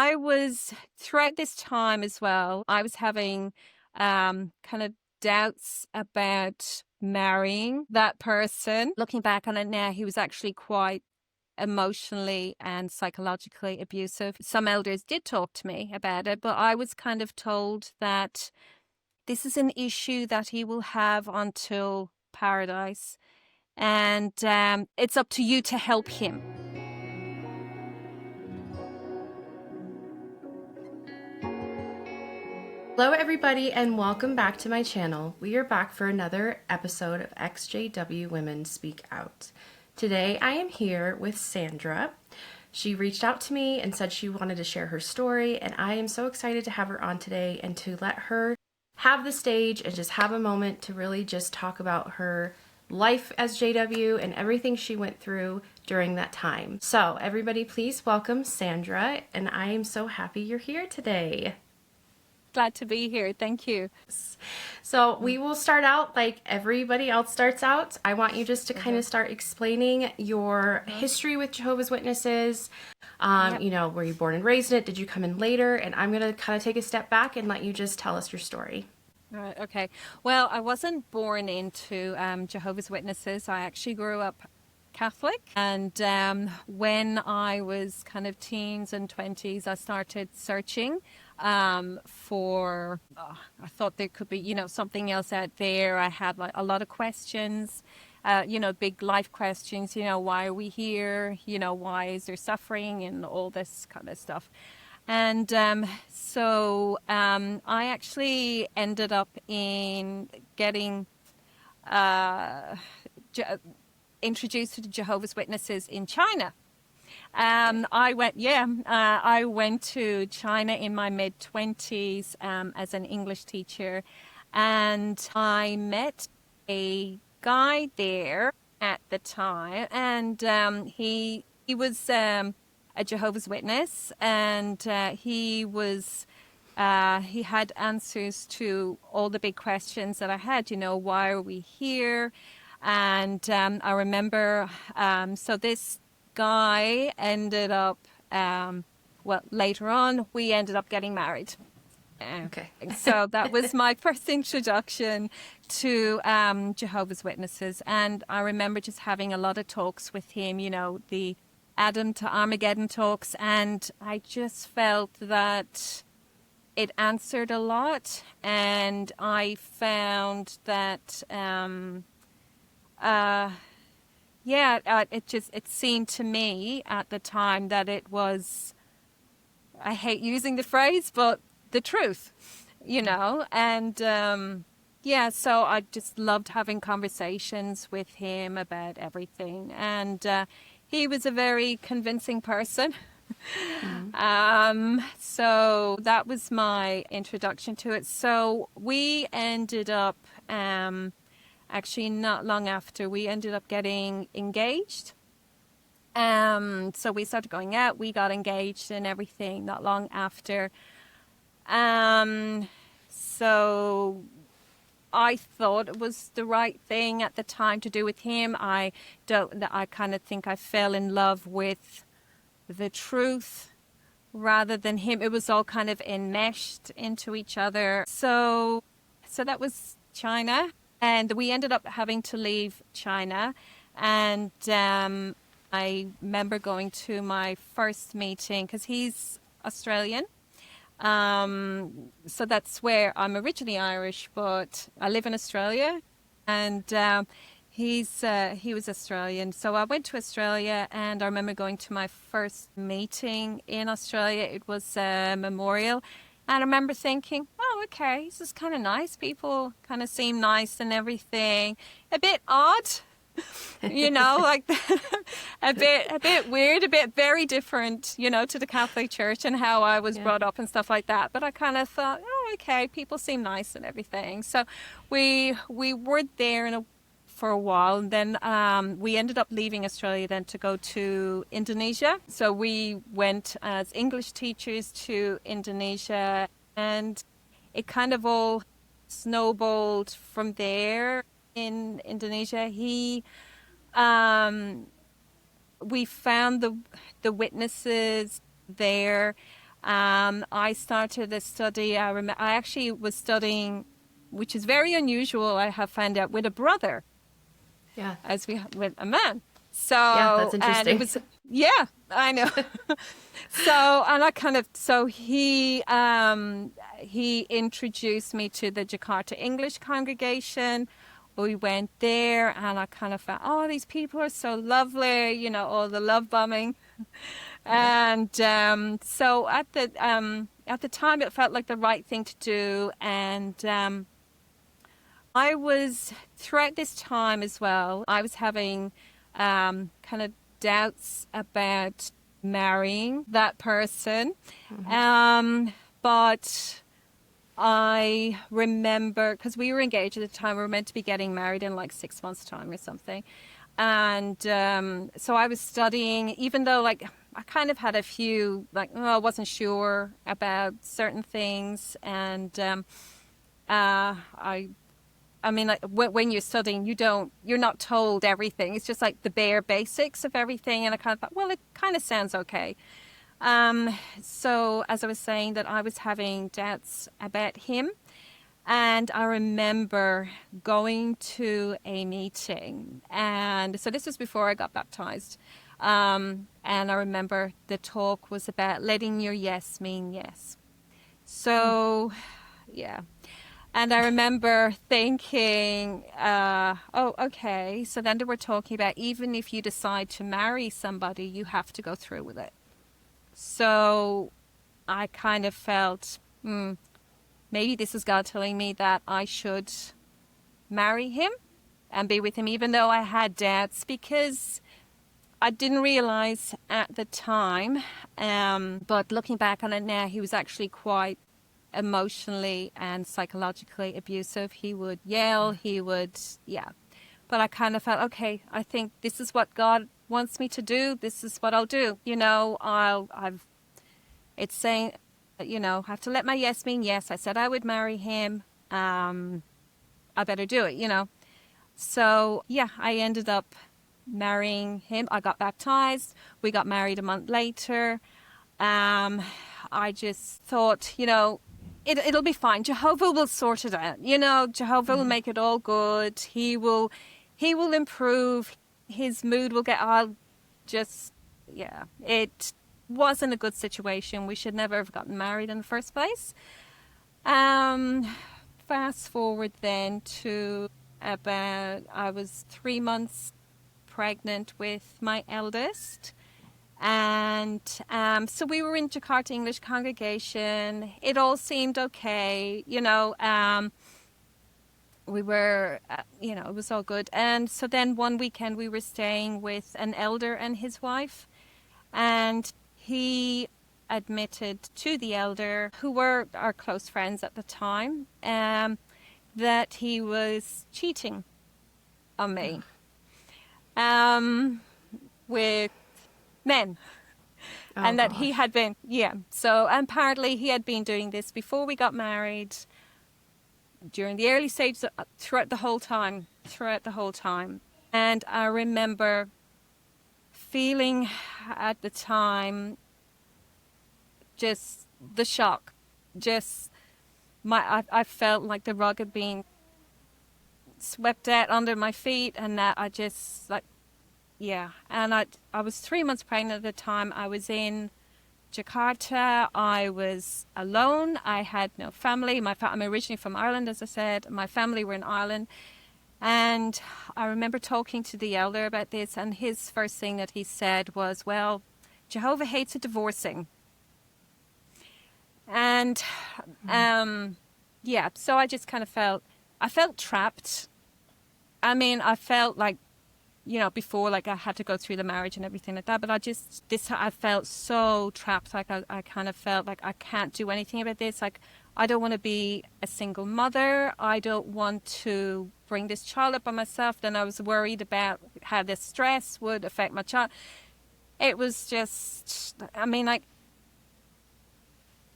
I was, throughout this time as well, I was having kind of doubts about marrying that person. Looking back on it now, he was actually quite emotionally and psychologically abusive. Some elders did talk to me about it, but I was kind of told that this is an issue that he will have until paradise, and it's up to you to help him. Hello everybody and welcome back to my channel. We are back for another episode of ExJW Women Speak Out. Today I am here with Sandra. She reached out to me and said she wanted to share her story, and I am so excited to have her on today and to let her have the stage and just have a moment to really just talk about her life as JW and everything she went through during that time. So everybody please welcome Sandra, and I am so happy you're here today. Glad to be here. Thank you. So we will start out like everybody else starts out. I want you just to kind of start explaining your history with Jehovah's Witnesses. You know, were you born and raised in it? Did you come in later? And I'm going to kind of take a step back and let you just tell us your story. All right. Okay. Well, I wasn't born into Jehovah's Witnesses. I actually grew up Catholic, and when I was kind of teens and 20s, I started searching for I thought there could be, you know, something else out there. I had like a lot of questions, you know, big life questions, you know, why are we here? You know, why is there suffering and all this kind of stuff. And so I actually ended up in getting introduced to the Jehovah's Witnesses in China. I went to China in my mid-20s as an English teacher, and I met a guy there at the time, and he was a Jehovah's Witness, and he had answers to all the big questions that I had. You know, why are we here? And I remember, so this guy ended up, later on, we ended up getting married. Okay. So that was my first introduction to Jehovah's Witnesses. And I remember just having a lot of talks with him, you know, the Adam to Armageddon talks. And I just felt that it answered a lot. And I found that it seemed to me at the time that it was, I hate using the phrase, but the truth, you know, and so I just loved having conversations with him about everything, and he was a very convincing person. So that was my introduction to it. So we ended up actually, not long after, we ended up getting engaged. So we started going out, we got engaged and everything not long after. So I thought it was the right thing at the time to do with him. I kind of think I fell in love with the truth rather than him. It was all kind of enmeshed into each other. So that was China. And we ended up having to leave China. And I remember going to my first meeting, because he's Australian. So that's where I'm originally Irish, but I live in Australia. And he was Australian. So I went to Australia, and I remember going to my first meeting in Australia. It was a memorial. And I remember thinking, oh, okay, this is kind of nice. People kind of seem nice and everything. A bit odd, you know, like a bit weird, a bit very different, you know, to the Catholic Church and how I was brought up and stuff like that. But I kind of thought, oh, okay, people seem nice and everything. So we were there for a while, and then we ended up leaving Australia then to go to Indonesia. So we went as English teachers to Indonesia, and it kind of all snowballed from there. In Indonesia, we found the witnesses there. I started a study. I actually was studying, which is very unusual, I have found out, with a brother, Yeah. with a man. So, Yeah, that's interesting. and it was, yeah, I know. So, and he introduced me to the Jakarta English congregation. We went there, and I kind of felt, oh, these people are so lovely, all the love bombing. And so at the time, it felt like the right thing to do. And I was, throughout this time as well, I was having kind of doubts about marrying that person. But I remember, because we were engaged at the time, we were meant to be getting married in like 6 months' time or something. And so I was studying, even though like I kind of had a few, like, I wasn't sure about certain things. And I mean, like when you're studying, you're not told everything. It's just like the bare basics of everything. And I kind of thought, well, it kind of sounds okay. So as I was saying, that I was having doubts about him. And I remember going to a meeting, and so this was before I got baptized. And I remember the talk was about letting your yes mean yes. So, yeah. And I remember thinking, oh, okay. So then they were talking about, even if you decide to marry somebody, you have to go through with it. So I kind of felt, maybe this is God telling me that I should marry him and be with him, even though I had doubts, because I didn't realize at the time. But looking back on it now, he was actually quite emotionally and psychologically abusive. He would yell, yeah. But I kind of felt, okay, I think this is what God wants me to do. This is what I'll do. It's saying, I have to let my yes mean yes. I said I would marry him. I better do it, So, yeah, I ended up marrying him. I got baptized. We got married a month later. I just thought, it'll be fine. Jehovah will sort it out. Jehovah will make it all good. He will improve. His mood will it wasn't a good situation. We should never have gotten married in the first place. Fast forward then to I was 3 months pregnant with my eldest. And so we were in Jakarta English congregation. It all seemed okay, we were, it was all good. And so then one weekend we were staying with an elder and his wife, and he admitted to the elder, who were our close friends at the time, that he was cheating on me with men. And that he had been, so apparently he had been doing this before we got married, during the early stages, throughout the whole time. And I remember feeling at the time just the shock, I felt like the rug had been swept out under my feet, and that I just and I was 3 months pregnant at the time. I was in Jakarta. I was alone. I had no family. I'm originally from Ireland, as I said. My family were in Ireland. And I remember talking to the elder about this, and his first thing that he said was, well, Jehovah hates a divorcing. And, so I just kind of felt trapped. I mean, I felt like, before, like I had to go through the marriage and everything like that, but I felt so trapped. Like I kind of felt like I can't do anything about this. Like, I don't want to be a single mother. I don't want to bring this child up by myself. Then I was worried about how this stress would affect my child. It was just, I mean, like,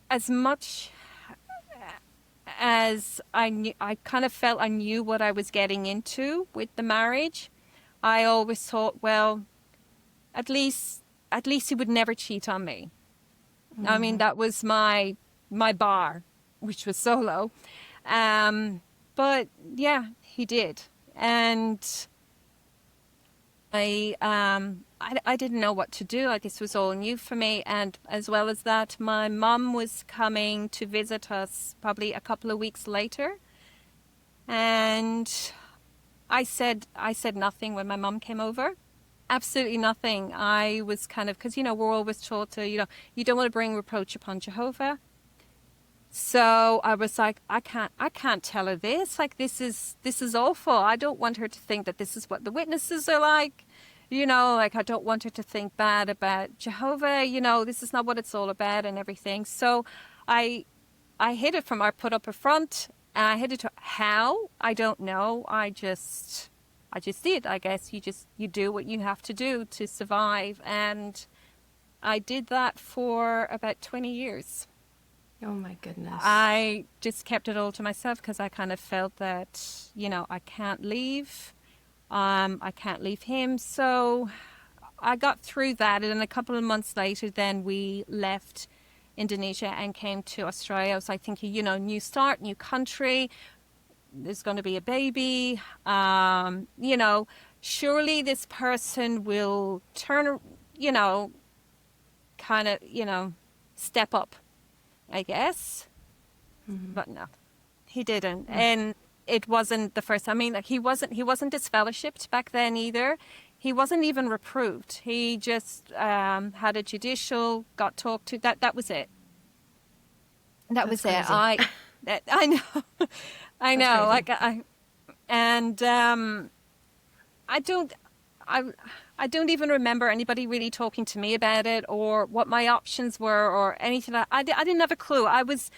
as much as I kind of felt I knew what I was getting into with the marriage, I always thought, well, at least he would never cheat on me. I mean, that was my bar, which was so low. But yeah, he did. And I didn't know what to do. Like, this was all new for me. And as well as that, my mum was coming to visit us probably a couple of weeks later. And I said nothing when my mum came over. Absolutely nothing. I was kind of, because, we're always taught to, you don't want to bring reproach upon Jehovah. So I was like, I can't tell her this. Like, this is awful. I don't want her to think that this is what the witnesses are like. Like, I don't want her to think bad about Jehovah. This is not what it's all about and everything. So I hid it I put up a front, and I hid it to how? I don't know. I just did. I guess you do what you have to do to survive. And I did that for about 20 years. Oh my goodness. I just kept it all to myself because I kind of felt that, I can't leave. I can't leave him. So I got through that. And then a couple of months later, then we left Indonesia and came to Australia. I was like thinking, new start, new country. There's going to be a baby. Surely this person will turn, kind of, step up, I guess. Mm-hmm. But no, he didn't. Mm-hmm. And it wasn't the first. I mean, like, he wasn't disfellowshipped back then either. He wasn't even reproved. He just had a judicial, got talked to. That was it. That was it. I know. I know. Like, I don't even remember anybody really talking to me about it or what my options were or anything. I didn't have a clue. I was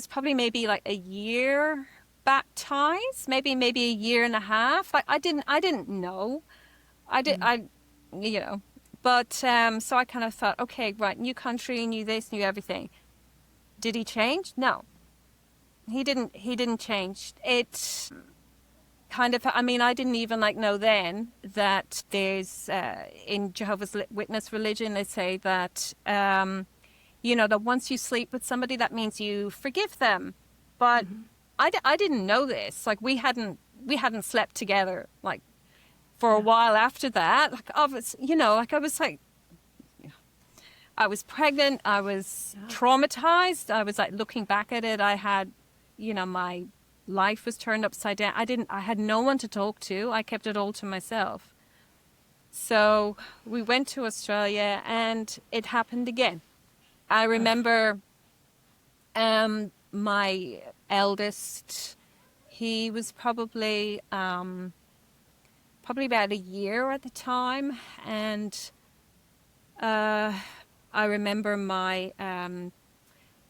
probably maybe like a year baptized, maybe a year and a half. Like, I didn't know. But so I kind of thought, okay, right, new country, new this, new everything. Did he change? No. He didn't change. It kind of, I mean, I didn't even know then that there's, in Jehovah's Witness religion, they say that, that once you sleep with somebody, that means you forgive them. But mm-hmm. I didn't know this. Like, we hadn't slept together, like, for a while after that. Like, I was I was pregnant. I was traumatized. I was like, looking back at it, I had, my life was turned upside down. I had no one to talk to. I kept it all to myself. So we went to Australia and it happened again. I remember my eldest, he was probably about a year at the time. And I remember my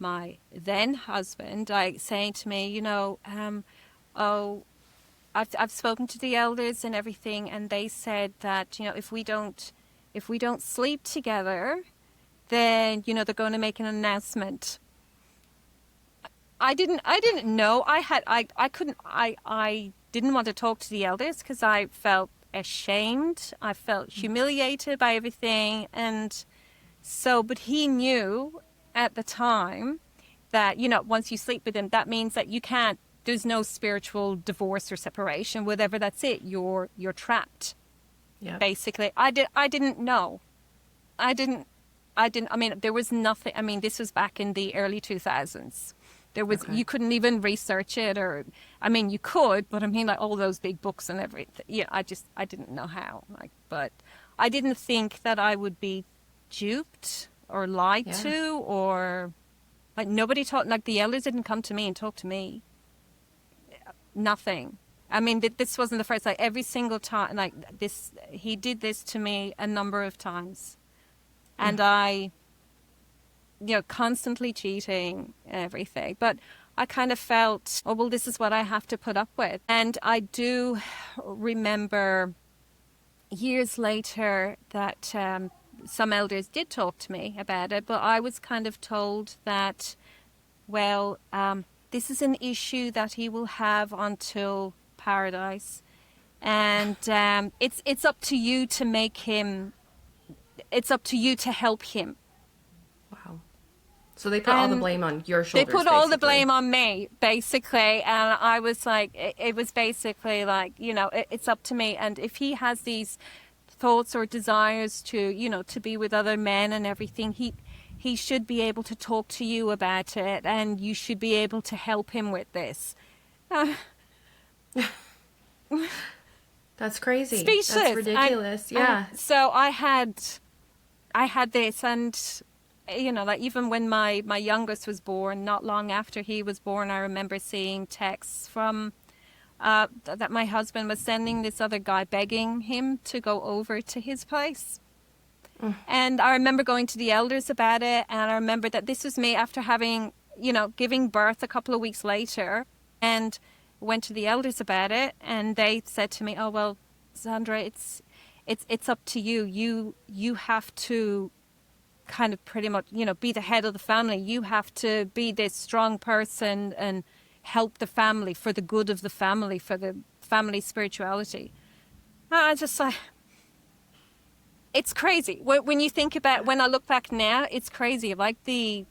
my then husband saying to me, I've spoken to the elders and everything, and they said that, if we don't sleep together, then, they're going to make an announcement. I didn't know. I didn't want to talk to the elders because I felt ashamed. I felt humiliated by everything. And so, but he knew at the time that, once you sleep with him, that means that you can't, there's no spiritual divorce or separation, whatever, that's it. You're trapped. Yeah. Basically. I didn't know. I mean, there was nothing. I mean, this was back in the early 2000s. There was, you couldn't even research it, or, I mean, you could, but I mean, like, all those big books and everything. Yeah, I didn't know how. Like, but I didn't think that I would be duped or lied to, or, like, nobody taught, like, the elders didn't come to me and talk to me. Nothing. I mean, this wasn't the first, like, every single time, like, this, he did this to me a number of times. And I, constantly cheating and everything. But I kind of felt, oh, well, this is what I have to put up with. And I do remember years later that some elders did talk to me about it, but I was kind of told that, well, this is an issue that he will have until paradise. And it's up to you to make him, it's up to you to help him. Wow. So they put all the And blame on your they shoulders. put all the basically. blame on me, basically. And I was like, it was basically like, it's up to me. And if he has these thoughts or desires to be with other men and everything, he should be able to talk to you about it, and you should be able to help him with this. That's crazy. Speechless. That's ridiculous. Yeah. So I had this, and like even when my youngest was born, not long after he was born, I remember seeing texts from that my husband was sending this other guy, begging him to go over to his place. And I remember going to the elders about it, and I remember that this was me after having, giving birth a couple of weeks later, and went to the elders about it, and they said to me, "Oh well, Sandra, it's up to you. You have to kind of pretty much, be the head of the family. You have to be this strong person and help the family for the good of the family, for the family spirituality." And I just like, it's crazy. When you think about, when I look back now, it's crazy. Like the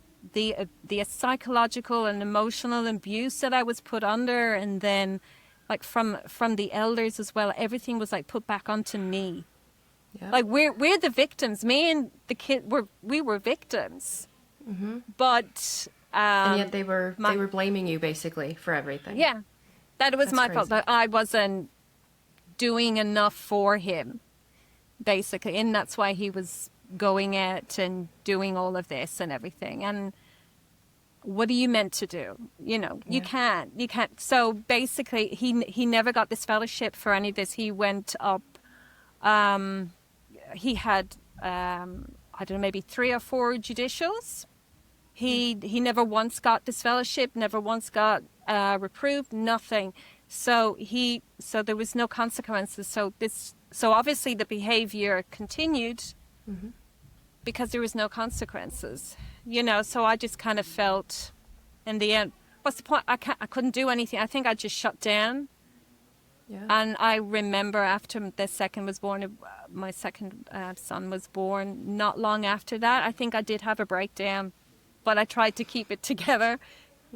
psychological and emotional abuse that I was put under, and then like from the elders as well, everything was like put back onto me. Yeah. Like we're the victims. Me and the kid we were victims. Mm-hmm. But and yet they were blaming you basically for everything. Yeah, that it was my fault, that I wasn't doing enough for him, basically, and that's why he was going out and doing all of this and everything. And what are you meant to do? You can't. So basically, he never got this fellowship for any of this. He went up. He had I don't know, maybe 3 or 4 judicials. He never once got this fellowship. Never once got reproved. Nothing. So there was no consequences. So obviously the behavior continued. Mm-hmm. Because there was no consequences, so I just kind of felt, in the end, what's the point? I couldn't do anything. I think I just shut down. Yeah. And I remember after the second was born, my second son was born, not long after that, I think I did have a breakdown, but I tried to keep it together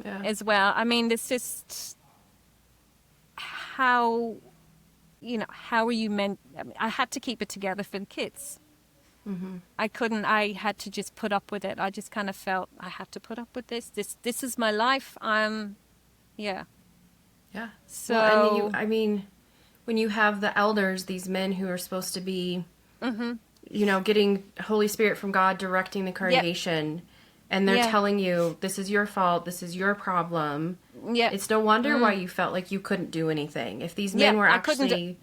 as well. I mean, it's just how are you meant? I mean, I had to keep it together for the kids. Mm-hmm. I had to just put up with it. I just kind of felt I have to put up with this. This is my life. Yeah. So, well, and when you have the elders, these men who are supposed to be, mm-hmm. Getting Holy Spirit from God, directing the congregation, and they're telling you, this is your fault, this is your problem. Yeah. It's no wonder why you felt like you couldn't do anything. If these men were actually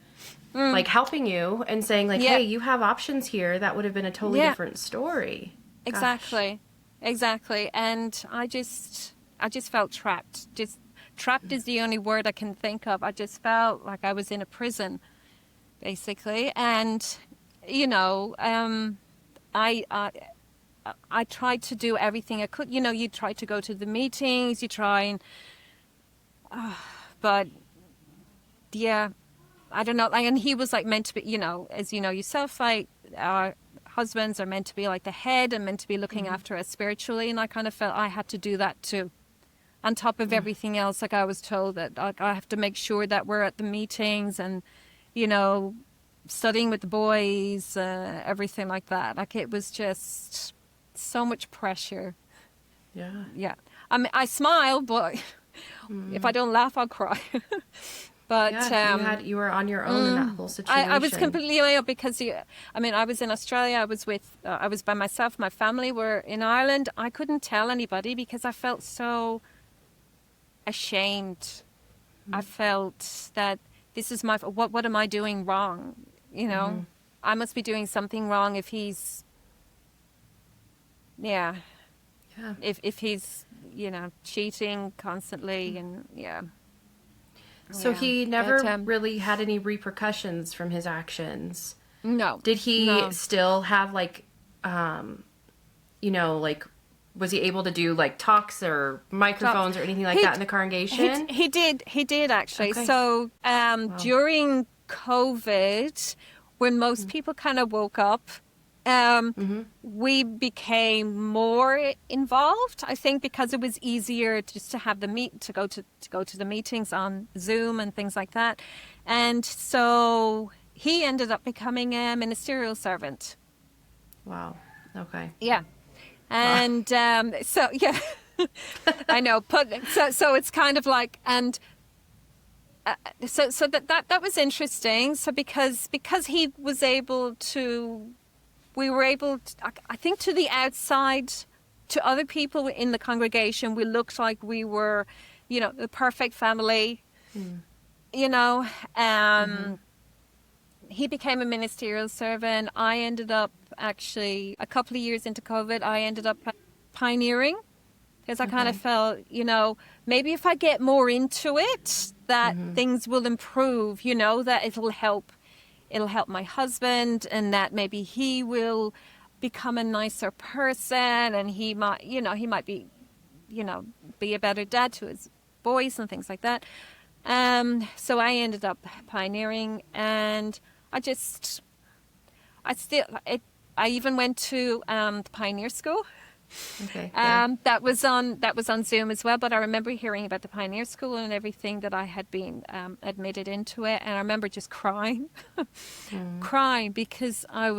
like helping you and saying like, hey, you have options here, that would have been a totally different story. Exactly. And I just felt trapped. Just trapped is the only word I can think of. I just felt like I was in a prison, basically. And, I tried to do everything I could. You try to go to the meetings, you try and, but yeah, I don't know. And he was like meant to be, as you know yourself, like our husbands are meant to be like the head and meant to be looking after us spiritually. And I kind of felt I had to do that too. On top of everything else, like I was told that I have to make sure that we're at the meetings and, studying with the boys, everything like that. Like it was just so much pressure. Yeah. Yeah. I mean, I smile, but if I don't laugh, I'll cry. But you were on your own in that whole situation. I was completely ill because I was in Australia. I was by myself. My family were in Ireland. I couldn't tell anybody because I felt so ashamed. I felt that this is what am I doing wrong? I must be doing something wrong if he's if he's cheating constantly and So he never really had any repercussions from his actions. No. Did he still have like was he able to do like talks or microphones or anything like that in the congregation? He did actually. Okay. So during COVID, when most people kind of woke up we became more involved, I think, because it was easier just to have to go to the meetings on Zoom and things like that. And so he ended up becoming a ministerial servant. Wow. Okay. Yeah. Wow. And so, yeah, I know. But so it's kind of like, and so that was interesting. So because he was able to, we were able to, I think, to the outside, to other people in the congregation, we looked like we were, the perfect family. You know, he became a ministerial servant. I ended up actually, a couple of years into COVID, I ended up pioneering, because I kind of felt, maybe if I get more into it, that things will improve, that it'll help my husband, and that maybe he will become a nicer person, and he might, be, be a better dad to his boys and things like that. So I ended up pioneering, and I even went to the pioneer school. Okay. Yeah. That was on Zoom as well. But I remember hearing about the pioneer school and everything, that I had been admitted into it, and I remember just crying, crying, because I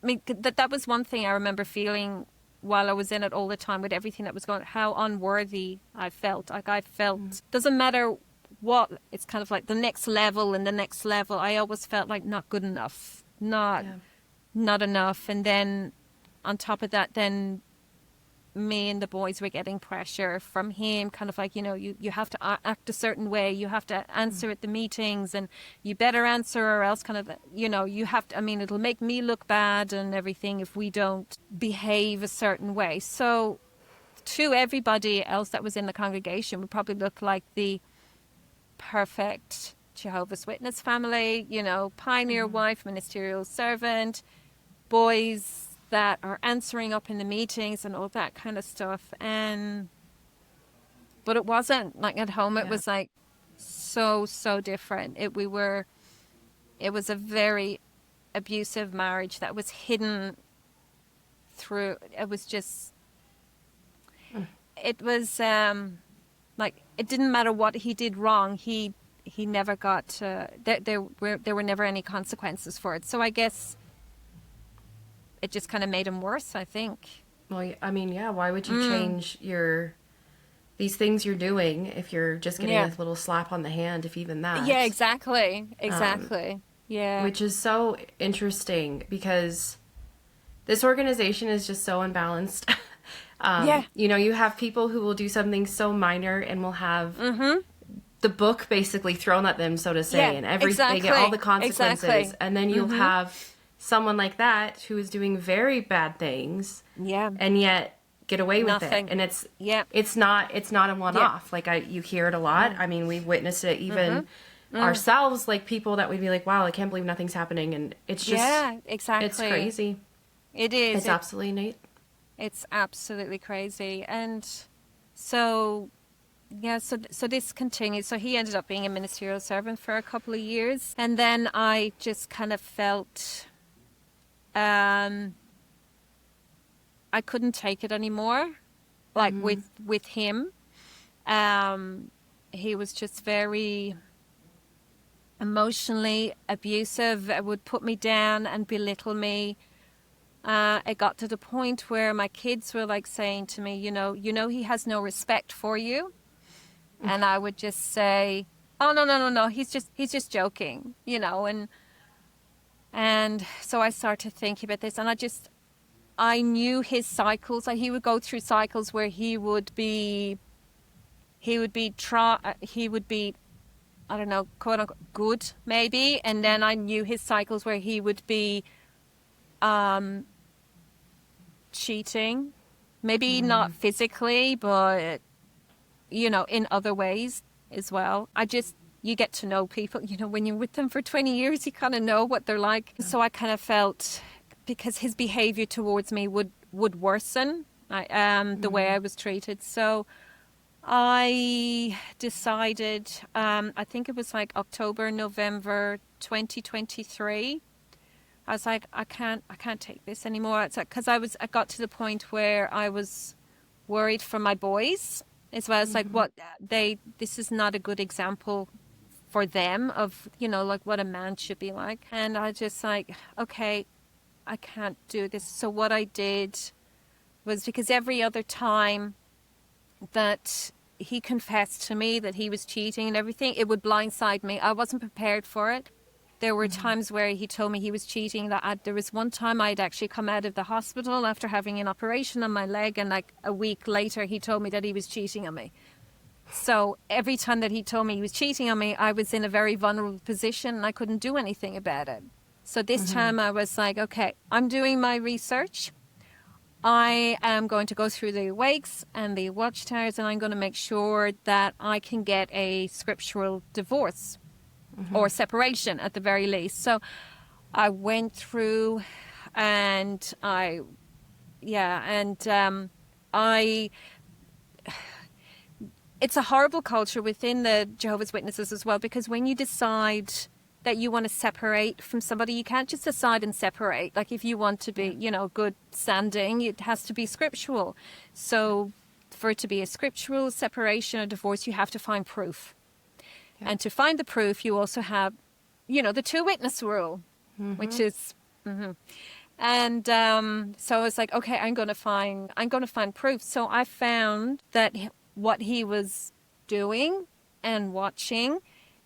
mean, that was one thing I remember feeling while I was in it all the time, with everything that was going, how unworthy I felt. Like I felt, doesn't matter what, it's kind of like the next level and the next level. I always felt like not good enough, not enough. And then on top of that, then me and the boys were getting pressure from him, kind of like, you have to act a certain way, you have to answer at the meetings, and you better answer, or else kind of, you have to, I mean, it'll make me look bad and everything if we don't behave a certain way. So to everybody else that was in the congregation, we probably looked like the perfect Jehovah's Witness family, pioneer wife, ministerial servant, boys that are answering up in the meetings and all that kind of stuff. But it wasn't like at home. It was like so different. It was a very abusive marriage that was hidden through. It was just, it was like, it didn't matter what he did wrong. He never got there were never any consequences for it. So I guess it just kind of made him worse, I think. Well, I mean, yeah, why would you change these things you're doing if you're just getting a little slap on the hand, if even that? Yeah, exactly. Yeah. Which is so interesting, because this organization is just so unbalanced. You have people who will do something so minor and will have the book basically thrown at them, so to say, and they get all the consequences. Exactly. And then you'll have someone like that who is doing very bad things, and yet get away with it. And it's not a one-off. Like you hear it a lot. I mean, we've witnessed it even ourselves, like people that we'd be like, wow, I can't believe nothing's happening. And it's just, exactly. It's crazy. It is. It's absolutely neat. It's absolutely crazy. And so, so this continued. So he ended up being a ministerial servant for a couple of years. And then I just kind of felt, I couldn't take it anymore, like with him. He was just very emotionally abusive. It would put me down and belittle me. It got to the point where my kids were like saying to me, he has no respect for you. And I would just say, oh, no, he's just joking, and so I started thinking about this, and I knew his cycles. Like he would go through cycles where he would be, I don't know, quote unquote, good maybe. And then I knew his cycles where he would be, cheating, maybe not physically, but, in other ways as well. You get to know people, when you're with them for 20 years, you kind of know what they're like. So I kind of felt, because his behavior towards me would worsen the way I was treated. So I decided, I think it was like October, November 2023, I was like, I can't take this anymore. It's like, because I got to the point where I was worried for my boys as well. It's like, this is not a good example for them of, like what a man should be like. And I just like, okay, I can't do this. So what I did was, because every other time that he confessed to me that he was cheating and everything, it would blindside me. I wasn't prepared for it. There were times where he told me he was cheating. There was one time I'd actually come out of the hospital after having an operation on my leg, and like a week later he told me that he was cheating on me. So every time that he told me he was cheating on me, I was in a very vulnerable position and I couldn't do anything about it. So this time I was like, okay, I'm doing my research. I am going to go through the wakes and the watchtowers, and I'm going to make sure that I can get a scriptural divorce or separation at the very least. So I went through and it's a horrible culture within the Jehovah's Witnesses as well, because when you decide that you want to separate from somebody, you can't just decide and separate. Like if you want to be, good standing, it has to be scriptural. So for it to be a scriptural separation or divorce, you have to find proof. Yeah. And to find the proof, you also have, the two witness rule, which is, and so I was like, okay, I'm going to find proof. So I found that what he was doing and watching,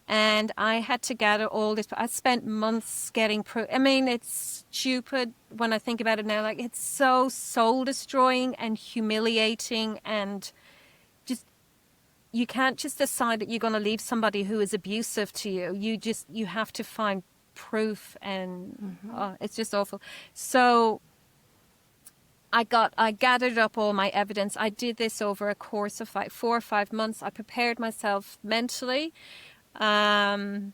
and I had to gather all this. I spent months getting proof. I mean, it's stupid when I think about it now. Like, it's so soul destroying and humiliating, and you can't just decide that you're going to leave somebody who is abusive to you. You have to find proof, and it's just awful. So I gathered up all my evidence. I did this over a course of like 4 or 5 months. I prepared myself mentally. I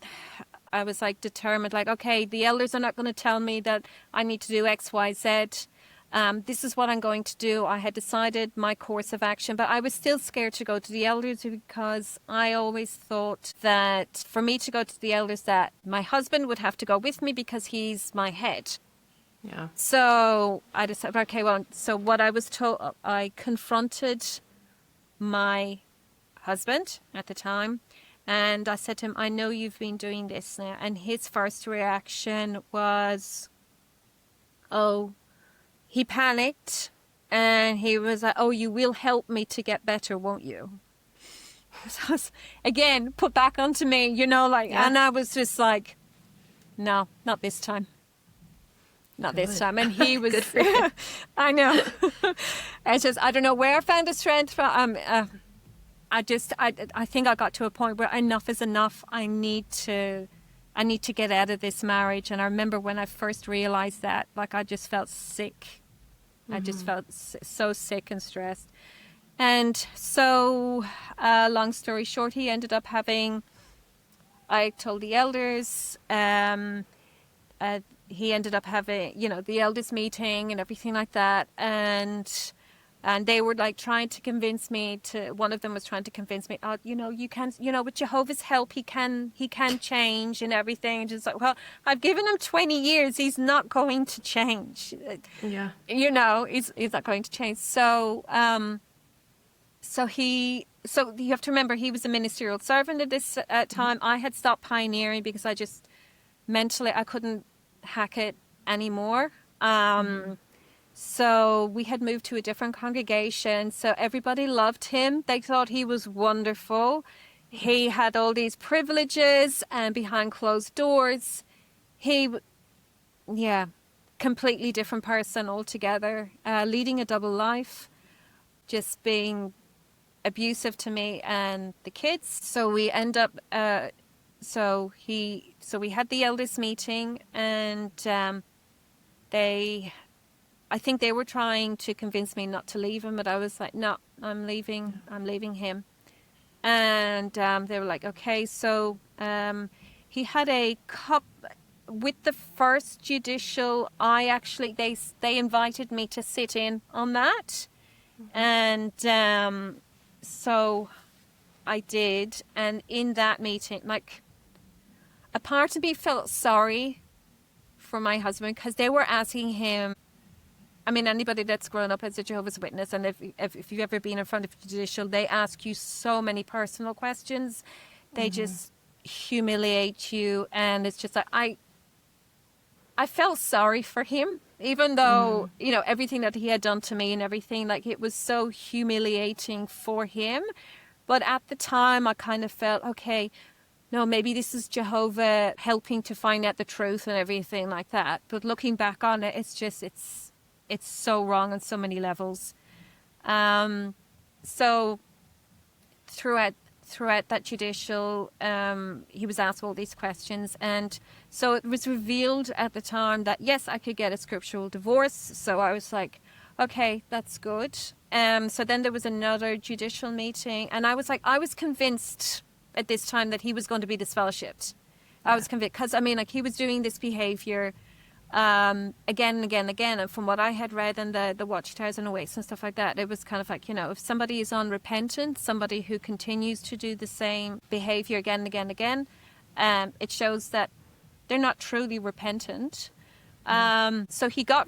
was like determined, like, okay, the elders are not going to tell me that I need to do X, Y, Z. This is what I'm going to do. I had decided my course of action, but I was still scared to go to the elders, because I always thought that for me to go to the elders, that my husband would have to go with me because he's my head. Yeah. So I decided, okay, well, so what I was told, I confronted my husband at the time, and I said to him, I know you've been doing this now. And his first reaction was, he panicked, and he was like, oh, you will help me to get better, won't you? So I was, again, put back onto me, and I was just like, no, not this time. Not Good. This time. And he was, Good for you. I know. It's just, I don't know where I found the strength from. I think I got to a point where enough is enough. I need to get out of this marriage. And I remember when I first realized that, like, I just felt sick. I just felt so sick and stressed. And so, long story short, he ended up I told the elders, he ended up having, the elders meeting and everything like that. And they were like trying to convince me one of them was trying to convince me, you can, with Jehovah's help, he can change and everything. And just like, well, I've given him 20 years. He's not going to change. Yeah. He's not going to change. So, so you have to remember, he was a ministerial servant at this time. I had stopped pioneering because I just mentally, I couldn't hack it anymore. So we had moved to a different congregation. So everybody loved him. They thought he was wonderful. He had all these privileges, and behind closed doors, completely different person altogether, leading a double life, just being abusive to me and the kids. So we end up, so we had the elders meeting, and I think they were trying to convince me not to leave him, but I was like, no, I'm leaving him. And they were like, okay. So he had a cup with the first judicial. They invited me to sit in on that. And so I did. And in that meeting, like, a part of me felt sorry for my husband because they were asking him. I mean, anybody that's grown up as a Jehovah's Witness, and if you've ever been in front of the judicial, they ask you so many personal questions. They just humiliate you, and it's just like I felt sorry for him, even though everything that he had done to me and everything, like it was so humiliating for him. But at the time, I kind of felt, okay, no, maybe this is Jehovah helping to find out the truth and everything like that. But looking back on it, it's so wrong on so many levels. So throughout that judicial, he was asked all these questions. And so it was revealed at the time that, yes, I could get a scriptural divorce. So I was like, okay, that's good. So then there was another judicial meeting. And I was convinced at this time that he was going to be disfellowshipped. I was convinced because, I mean, like he was doing this behavior again and again and again. And from what I had read in the Watchtowers and Awakes and stuff like that, it was kind of like, if somebody is unrepentant, somebody who continues to do the same behavior again and again and again, it shows that they're not truly repentant. So he got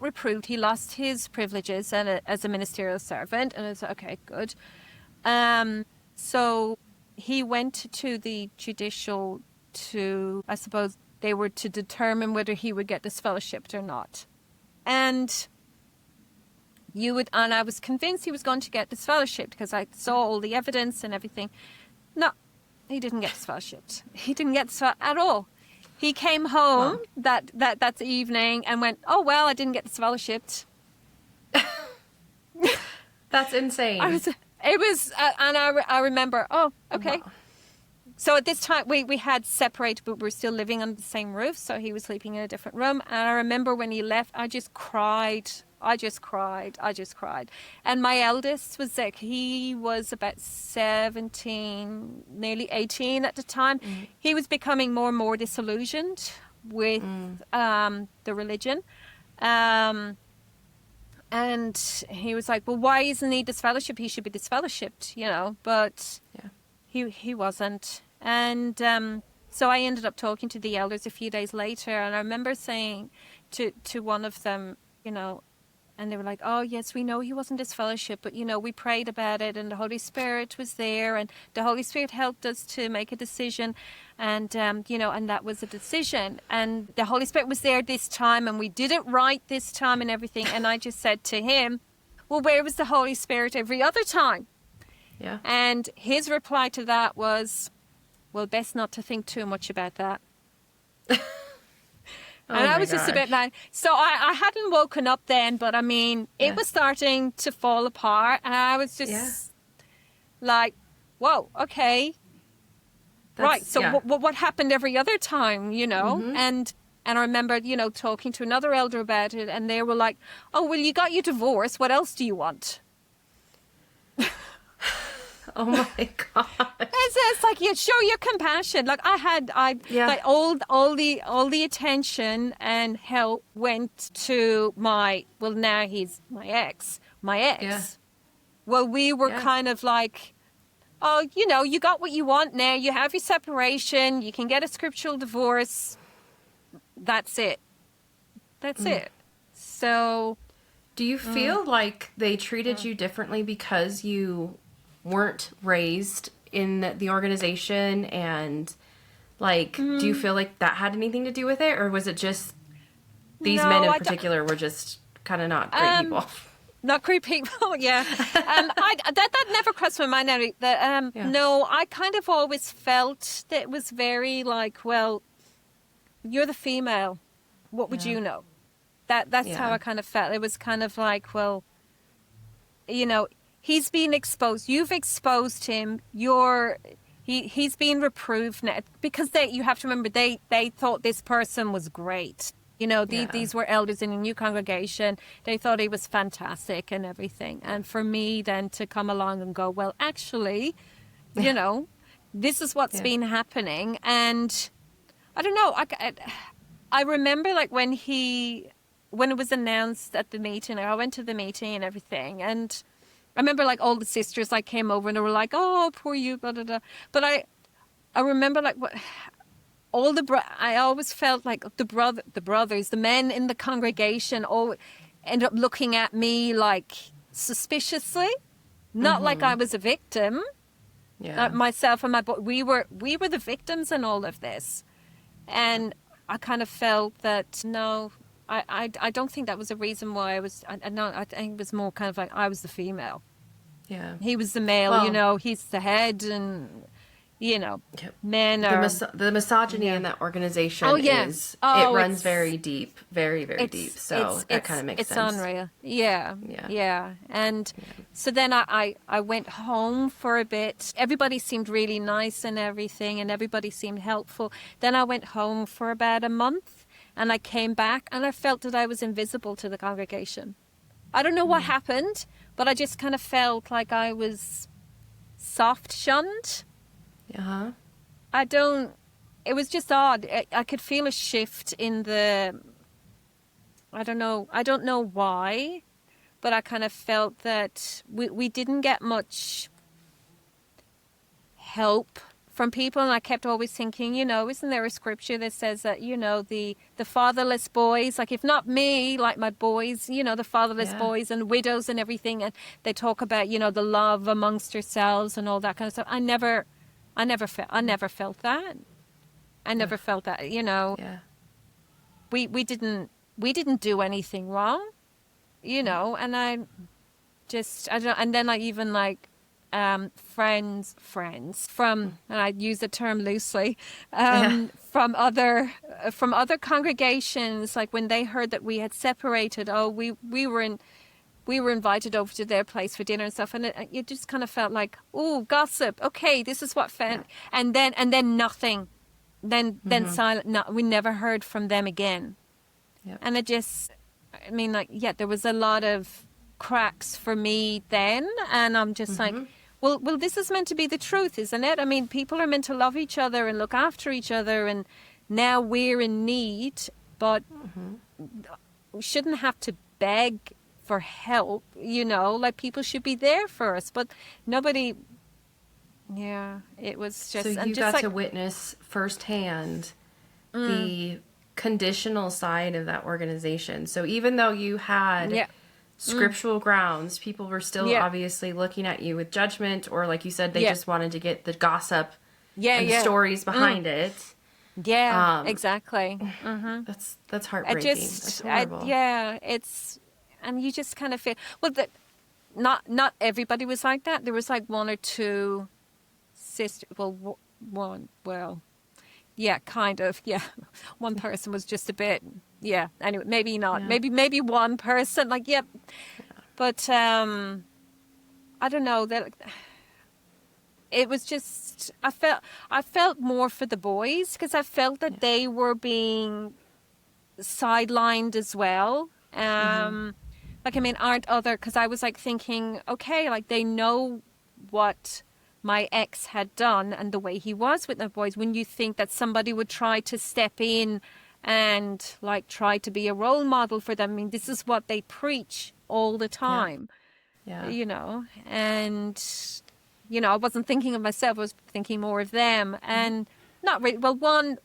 reproved. He lost his privileges as a ministerial servant, and it's okay, good. So he went to the judicial to, I suppose, they were to determine whether he would get disfellowshipped or not. And I was convinced he was going to get disfellowshipped because I saw all the evidence and everything. No, he didn't get disfellowshipped. He didn't get disfellowshipped at all. He came home that evening and went, oh, well, I didn't get disfellowshipped. That's insane. I remember, oh, okay. Wow. So at this time, we had separated, but we were still living under the same roof. So he was sleeping in a different room. And I remember when he left, I just cried. And my eldest was like, he was about 17, nearly 18 at the time. Mm. He was becoming more and more disillusioned with the religion. And he was like, well, why isn't he disfellowshipped? He should be disfellowshipped, but he wasn't. And so I ended up talking to the elders a few days later, and I remember saying to one of them, and they were like, oh, yes, we know he wasn't disfellowshipped, but, we prayed about it, and the Holy Spirit was there, and the Holy Spirit helped us to make a decision, and, and that was a decision. And the Holy Spirit was there this time, and we did it right this time and everything. And I just said to him, well, where was the Holy Spirit every other time? Yeah. And his reply to that was, well, best not to think too much about that. And I was just a bit like, so I hadn't woken up then, but I mean, it was starting to fall apart. And I was just like, whoa, okay. Right. So what happened every other time, Mm-hmm. And I remember, talking to another elder about it, and they were like, oh, well, you got your divorce. What else do you want? Oh my God! It's like you show your compassion. Like like all the attention and help went to now he's my ex. Yeah. Well, we were kind of like, oh, you got what you want now. You have your separation. You can get a scriptural divorce. That's it. That's it. So, do you feel like they treated you differently because you weren't raised in the organization, and do you feel like that had anything to do with it, or was it just these men in particular were just kind of not great people? Not great people, yeah. That never crossed my mind. No, I kind of always felt that it was very like, well, you're the female. What would you know? That's how I kind of felt. It was kind of like, well, he's been exposed. You've exposed him. He's been reproved now, because you have to remember they thought this person was great. These were elders in a new congregation. They thought he was fantastic and everything. And for me then to come along and go, well, actually, this is what's been happening. And I don't know. I remember like when it was announced at the meeting, I went to the meeting and everything, and I remember like all the sisters came over and they were like, oh, poor you, blah, blah, blah. But I remember like I always felt like the brothers, the men in the congregation all end up looking at me like suspiciously, not like I was a victim. Yeah. Myself and my boy, we were the victims in all of this. And I kind of felt that, no, I don't think that was a reason why I think it was more kind of like I was the female. Yeah. He was the male, Well, he's the head, and, yep. men are... The misogyny in that organization Oh, yeah. it runs very deep, very, very deep. So that kind of makes sense. It's unreal. Yeah. Yeah. Yeah. And so then I went home for a bit. Everybody seemed really nice and everything, and everybody seemed helpful. Then I went home for about a month, and I came back, and I felt that I was invisible to the congregation. I don't know what happened, but I just kind of felt like I was soft shunned. Uh-huh. It was just odd. I could feel a shift in I don't know why, but I kind of felt that we didn't get much help from people. And I kept always thinking, isn't there a scripture that says that, the fatherless boys, like if not me, like my boys, the fatherless boys and widows and everything. And they talk about, the love amongst yourselves and all that kind of stuff. I never felt that. I never felt that, Yeah. we didn't do anything wrong, and I don't, and then even friends from, and I use the term loosely, from other congregations, like when they heard that we had separated, we were invited over to their place for dinner and stuff, and it just kind of felt like, oh, gossip. Okay, this is what and then nothing, then silent. No, we never heard from them again. Yep. And there was a lot of cracks for me then, and I'm just like, well, this is meant to be the truth, isn't it? I mean, people are meant to love each other and look after each other, and now we're in need, but we shouldn't have to beg for help, like people should be there for us, but nobody. Yeah, it was just. So you got to witness firsthand the conditional side of that organization. So even though you had scriptural grounds, people were still obviously looking at you with judgment, or like you said, they just wanted to get the gossip and stories behind it. Yeah, exactly. That's heartbreaking. That's horrible. And you just kind of feel, well, that not everybody was like that. There was like one or two sisters. Well, kind of. Yeah, one person was just a bit. Yeah. Anyway, maybe not. Yeah. Maybe one person. Like, yep. But I don't know that. It was just I felt more for the boys, because I felt that they were being sidelined as well. Aren't other, because I was like thinking, okay, like they know what my ex had done and the way he was with the boys. When you think that somebody would try to step in and like try to be a role model for them, I mean, this is what they preach all the time. And I wasn't thinking of myself, I was thinking more of them. And not really, well, one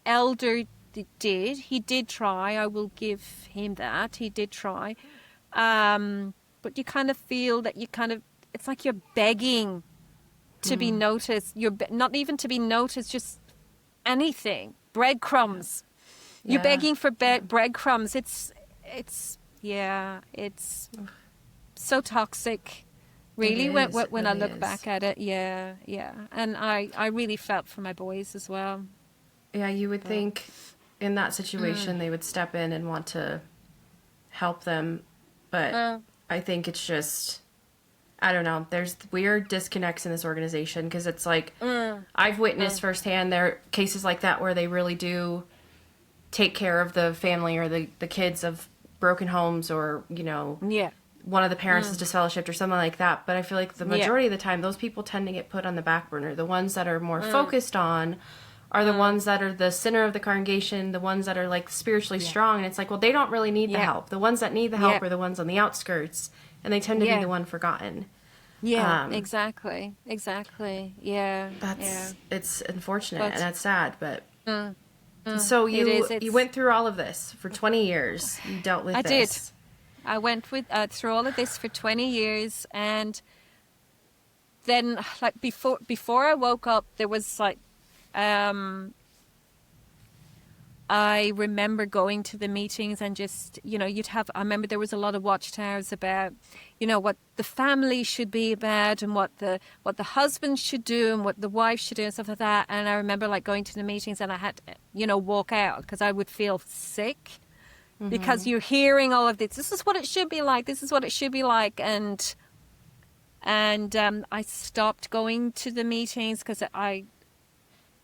elder he did try, I will give him that, he did try. But you kind of feel that it's like you're begging to be noticed. You're not even to be noticed, just anything. Breadcrumbs. Yeah. You're begging for breadcrumbs. It's so toxic, really, when I look back at it. Yeah. And I really felt for my boys as well. Yeah, you would think in that situation they would step in and want to help them, but I think it's just, I don't know, there's weird disconnects in this organization, because it's like I've witnessed firsthand there are cases like that where they really do take care of the family or the kids of broken homes, or one of the parents is disfellowshipped or something like that, but I feel like the majority of the time those people tend to get put on the back burner. The ones that are more focused on are the ones that are the center of the congregation, the ones that are like spiritually strong, and it's like, well, they don't really need the help. The ones that need the help are the ones on the outskirts, and they tend to be the one forgotten. Exactly. Yeah. It's unfortunate and that's sad, but So It is. you went through all of this for 20 years. You dealt with I this. did. I went with through all of this for 20 years, and then like before I woke up, there was like I remember going to the meetings and just, I remember there was a lot of watchtowers about, what the family should be about and what the husband should do and what the wife should do and stuff like that. And I remember like going to the meetings and I had to, walk out because I would feel sick because you're hearing all of this. This is what it should be like. This is what it should be like. And I stopped going to the meetings because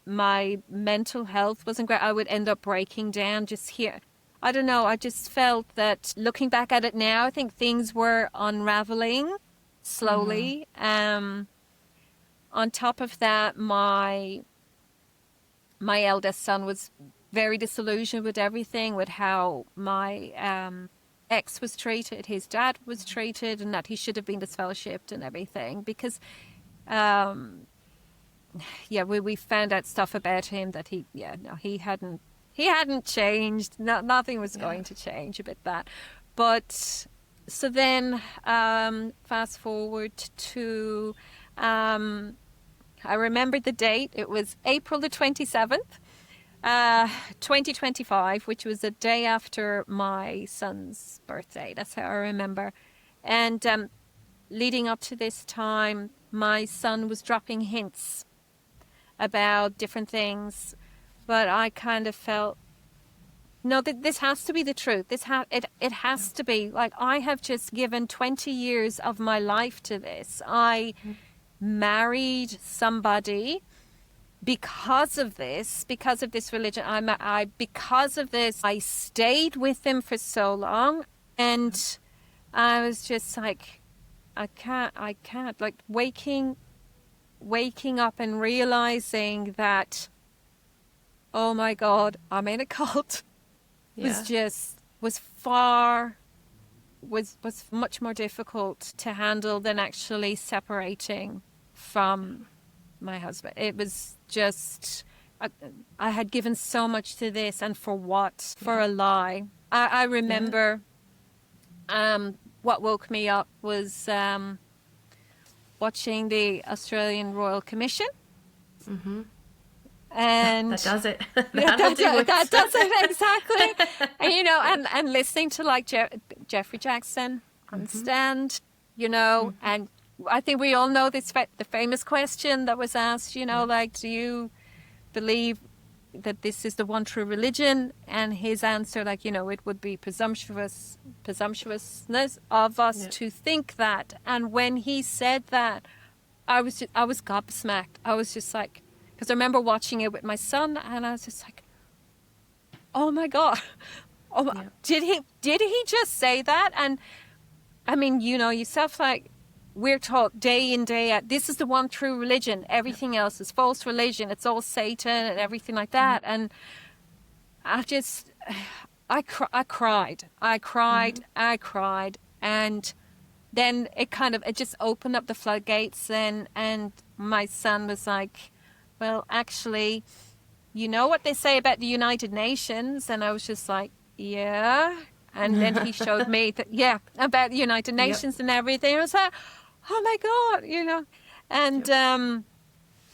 my mental health wasn't great. I would end up breaking down just here. I don't know. I just felt that looking back at it now, I think things were unraveling slowly. On top of that, my eldest son was very disillusioned with everything, with how my ex was treated, his dad was treated, and that he should have been disfellowshipped and everything because we found out stuff about him that he hadn't changed. Nothing was going to change about that. But so then fast forward to I remember the date. It was April the 27th, 2025, which was the day after my son's birthday. That's how I remember. And leading up to this time, my son was dropping hints about different things, but I kind of felt, no, this has to be the truth. It has to be. Like, I have just given 20 years of my life to this. I married somebody because of this religion. Because of this, I stayed with him for so long, and I was just like, I can't, like waking up and realizing that, oh my God, I'm in a cult was much more difficult to handle than actually separating from my husband. It was just, I had given so much to this, and for what? For a lie. I remember what woke me up was watching the Australian Royal Commission. Mm-hmm. And that does it. that does it exactly. And and listening to like Jeffrey Jackson on stand, and I think we all know this the famous question that was asked, like, do you believe that this is the one true religion? And his answer, like, it would be presumptuousness of us to think that. And when he said that, I was gobsmacked. I was just like, because I remember watching it with my son, and I was just like, oh my God, did he just say that? And I mean, yourself, like, we're taught day in, day out, this is the one true religion. Everything else is false religion. It's all Satan and everything like that. And I cried. And then it just opened up the floodgates then. And my son was like, well, actually, you know what they say about the United Nations? And I was just like, yeah. And then he showed me that, about the United Nations and everything. I was like, oh my God, And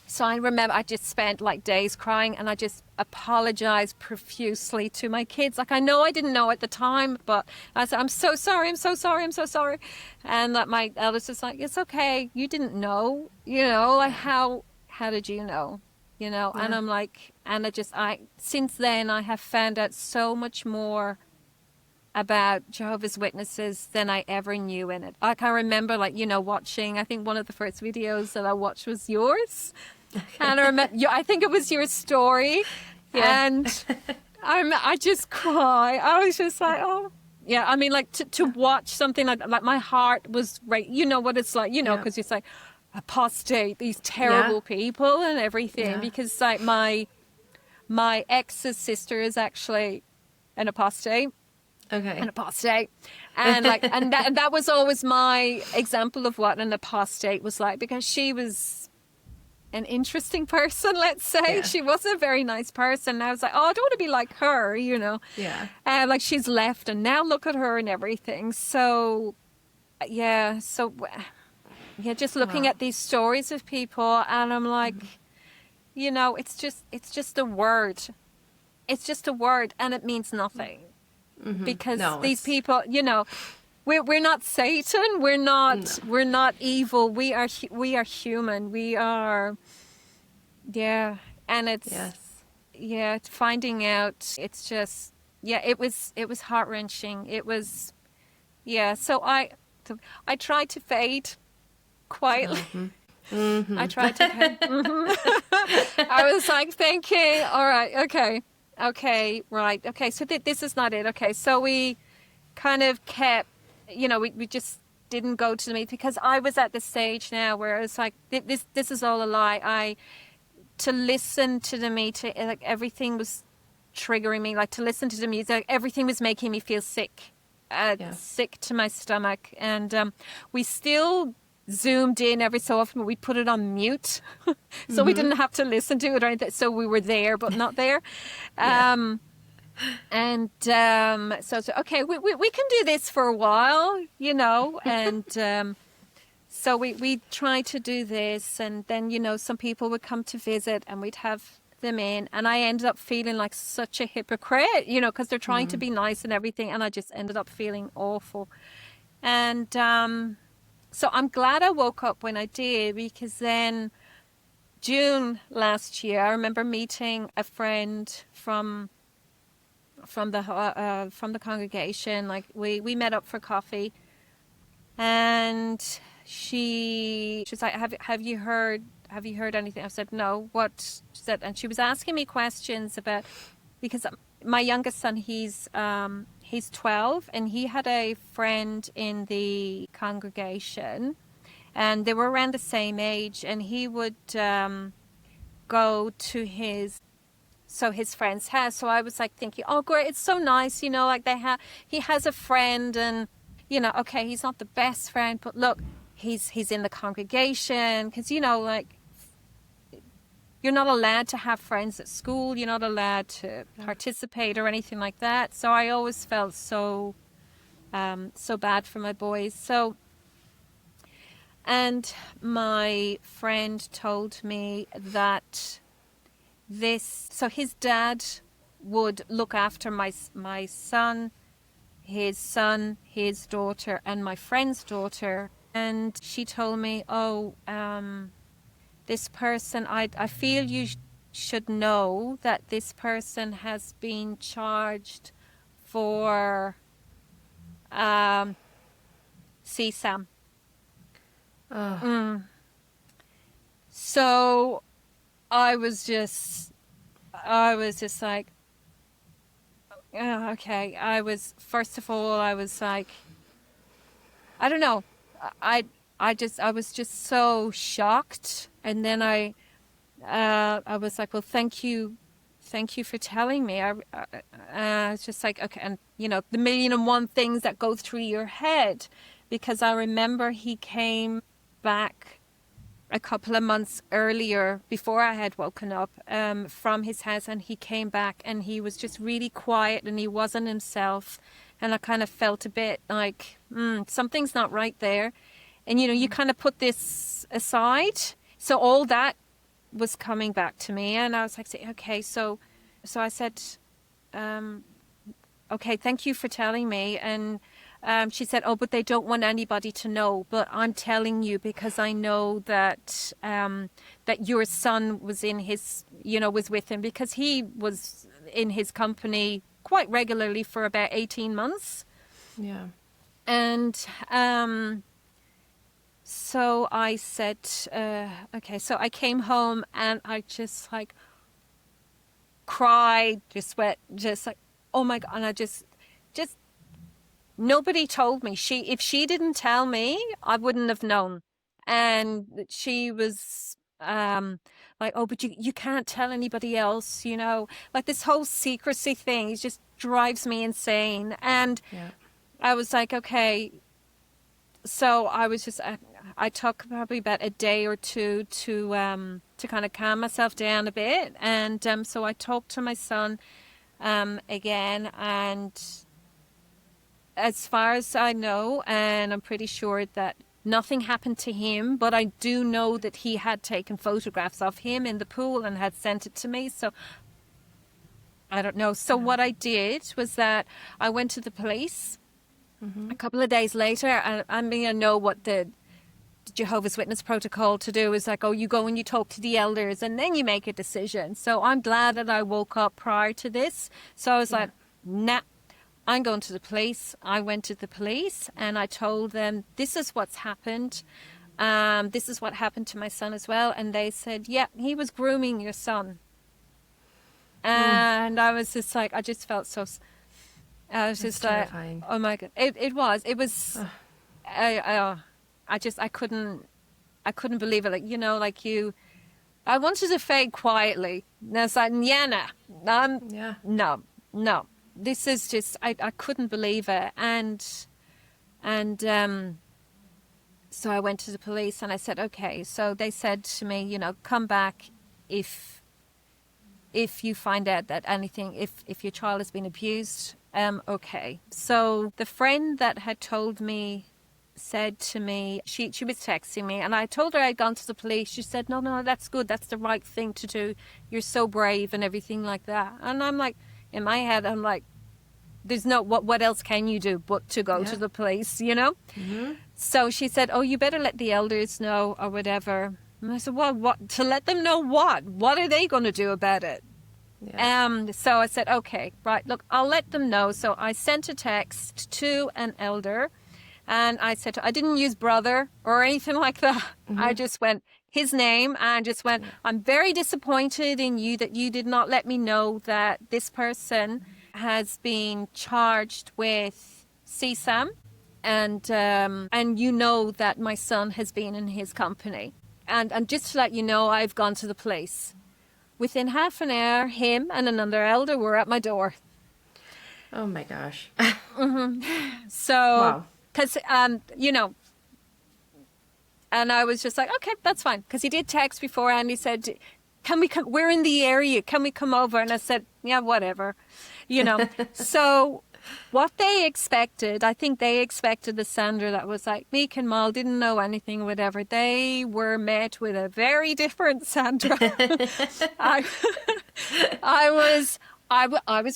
so I remember I just spent like days crying, and I just apologized profusely to my kids. Like, I know I didn't know at the time, but I said, I'm so sorry. And that my eldest was like, it's okay. You didn't know, like how did you know? And I'm like, and since then I have found out so much more about Jehovah's Witnesses than I ever knew in it. Like, I remember, like, watching, I think one of the first videos that I watched was yours. Okay. And I remember, I think it was your story. Yeah. And I just cry. I was just like, oh. Yeah, I mean, like, to watch something like my heart was right. You know what it's like, because it's like apostate, these terrible people and everything. Yeah. Because, like, my ex's sister is actually an apostate. Okay. An apostate. And like, and that was always my example of what an apostate was like, because she was an interesting person, let's say. Yeah. She was a very nice person. And I was like, oh, I don't want to be like her, you know. Yeah. Like she's left and now look at her and everything. So, yeah. So, yeah, just looking Wow. at these stories of people and I'm like, you know, it's just a word. It's just a word and it means nothing. Because No, these it's people, you know, we're not Satan. We're not evil. We are human. We are, yeah. And it's, yes. yeah, it's finding out. It's just, yeah, it was heart-wrenching. It was, yeah. So I tried to fade quietly. I tried to fade. I was like thinking, all right, okay, right. Okay. So this is not it. Okay. So we kind of kept, you know, we just didn't go to the meet because I was at the stage now where it's like this is all a lie. To listen to the meeting, like everything was triggering me. Like to listen to the music, everything was making me feel sick, Yeah. sick to my stomach. And we still zoomed in every so often. We put it on mute, so we didn't have to listen to it or anything. So we were there but not there. Yeah. And so okay, we can do this for a while, you know, and so we tried to do this, and then, you know, some people would come to visit and we'd have them in, and I ended up feeling like such a hypocrite, you know, because they're trying to be nice and everything, and I just ended up feeling awful. And so I'm glad I woke up when I did, because then June last year, I remember meeting a friend from the congregation. Like we met up for coffee, and she's like, have you heard anything? I said no. What? She said, and she was asking me questions about, because my youngest son, he's 12, and he had a friend in the congregation, and they were around the same age, and he would go to his friend's house. So I was like thinking, oh great, it's so nice, you know, like he has a friend, and, you know, okay, he's not the best friend, but look, he's in the congregation, because, you know, like you're not allowed to have friends at school, you're not allowed to participate or anything like that. So I always felt so bad for my boys. So, and my friend told me that his dad would look after my son, his daughter, and my friend's daughter. And she told me, oh, this person, I feel you should know that this person has been charged for CSAM. So I was just like, oh, okay. First of all, I was like, I don't know. I was just so shocked. And then I was like, well, thank you for telling me. I was just like, okay. And, you know, the 1,000,001 things that go through your head, because I remember he came back a couple of months earlier, before I had woken up, from his house, and he came back and he was just really quiet and he wasn't himself. And I kind of felt a bit like, something's not right there. And, you know, you kind of put this aside. So all that was coming back to me, and I was like, okay, so I said, okay, thank you for telling me. And she said, oh, but they don't want anybody to know, but I'm telling you because I know that that your son was was with him, because he was in his company quite regularly for about 18 months. Yeah. And so I said, okay, so I came home and I just like cried, just went, just like, oh my God. And I just nobody told me. If she didn't tell me, I wouldn't have known. And she was like, oh, but you can't tell anybody else, you know, like this whole secrecy thing just drives me insane. And Yeah. I was like, okay, So I was just, I took probably about a day or two to kind of calm myself down a bit. And so I talked to my son again. And as far as I know, and I'm pretty sure that nothing happened to him, but I do know that he had taken photographs of him in the pool and had sent it to me. So I don't know. So what I did was that I went to the police a couple of days later. And I mean, I know what the Jehovah's Witness protocol to do is like, oh, you go and you talk to the elders and then you make a decision. So I'm glad that I woke up prior to this. So I was like, nah, I'm going to the police. I went to the police and I told them, this is what's happened. This is what happened to my son as well. And they said, yeah, he was grooming your son. And I was just like, I just felt so, I was just terrifying. like, oh my God. It was, I couldn't believe it. Like, you know, like I wanted to fade quietly. And I was like, no. This is just, I couldn't believe it. And so I went to the police and I said, okay. So they said to me, you know, come back if you find out that anything, if your child has been abused. Okay. So the friend that had told me said to me, she was texting me and I told her I'd gone to the police. She said, no, that's good. That's the right thing to do. You're so brave and everything like that. And I'm like, in my head, I'm like, there's no, what else can you do but to go to the police, you know? So she said, oh, you better let the elders know or whatever. And I said, well, what, to let them know what? What are they going to do about it? So I said, okay, right, look, I'll let them know. So I sent a text to an elder and I said, I didn't use brother or anything like that. I just went his name and just went, I'm very disappointed in you that you did not let me know that this person has been charged with CSAM and you know that my son has been in his company. And just to let you know, I've gone to the police. Within half an hour, him and another elder were at my door. Oh my gosh. So, because, you know, and I was just like, okay, that's fine. Because he did text before and he said, can we come? We're in the area. Can we come over? And I said, yeah, whatever, you know. So what they expected, I think they expected the Sandra that was like meek and mild, didn't know anything, whatever. They were met with a very different Sandra. I was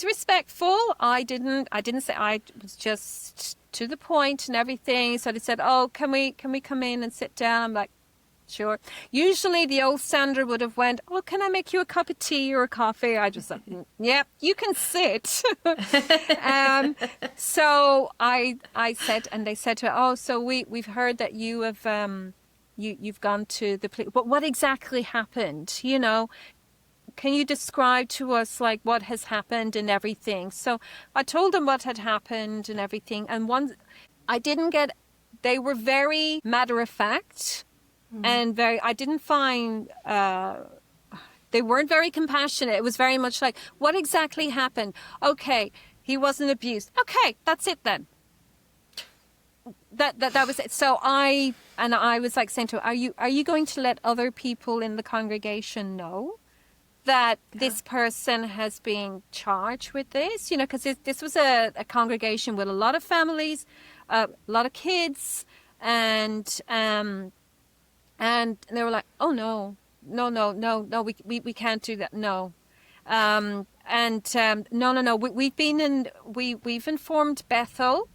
respectful. I didn't say, I was just to the point and everything. So they said, oh, can we come in and sit down? I'm like, sure. Usually the old Sandra would have went, oh, can I make you a cup of tea or a coffee? I just said, yep, you can sit. So I said, and they said to her, oh, so we've heard that you have, you've gone to the police. But what exactly happened? You know, can you describe to us like what has happened and everything? So I told them what had happened and everything. And they were very matter of fact. And I didn't find, they weren't very compassionate. It was very much like, what exactly happened? Okay, he wasn't abused. Okay, that's it then. That was it. So I was like saying to her, are you going to let other people in the congregation know that this person has been charged with this? You know, because this was a congregation with a lot of families, a lot of kids, and they were like, oh, no, we can't do that. No. No. We've informed Bethel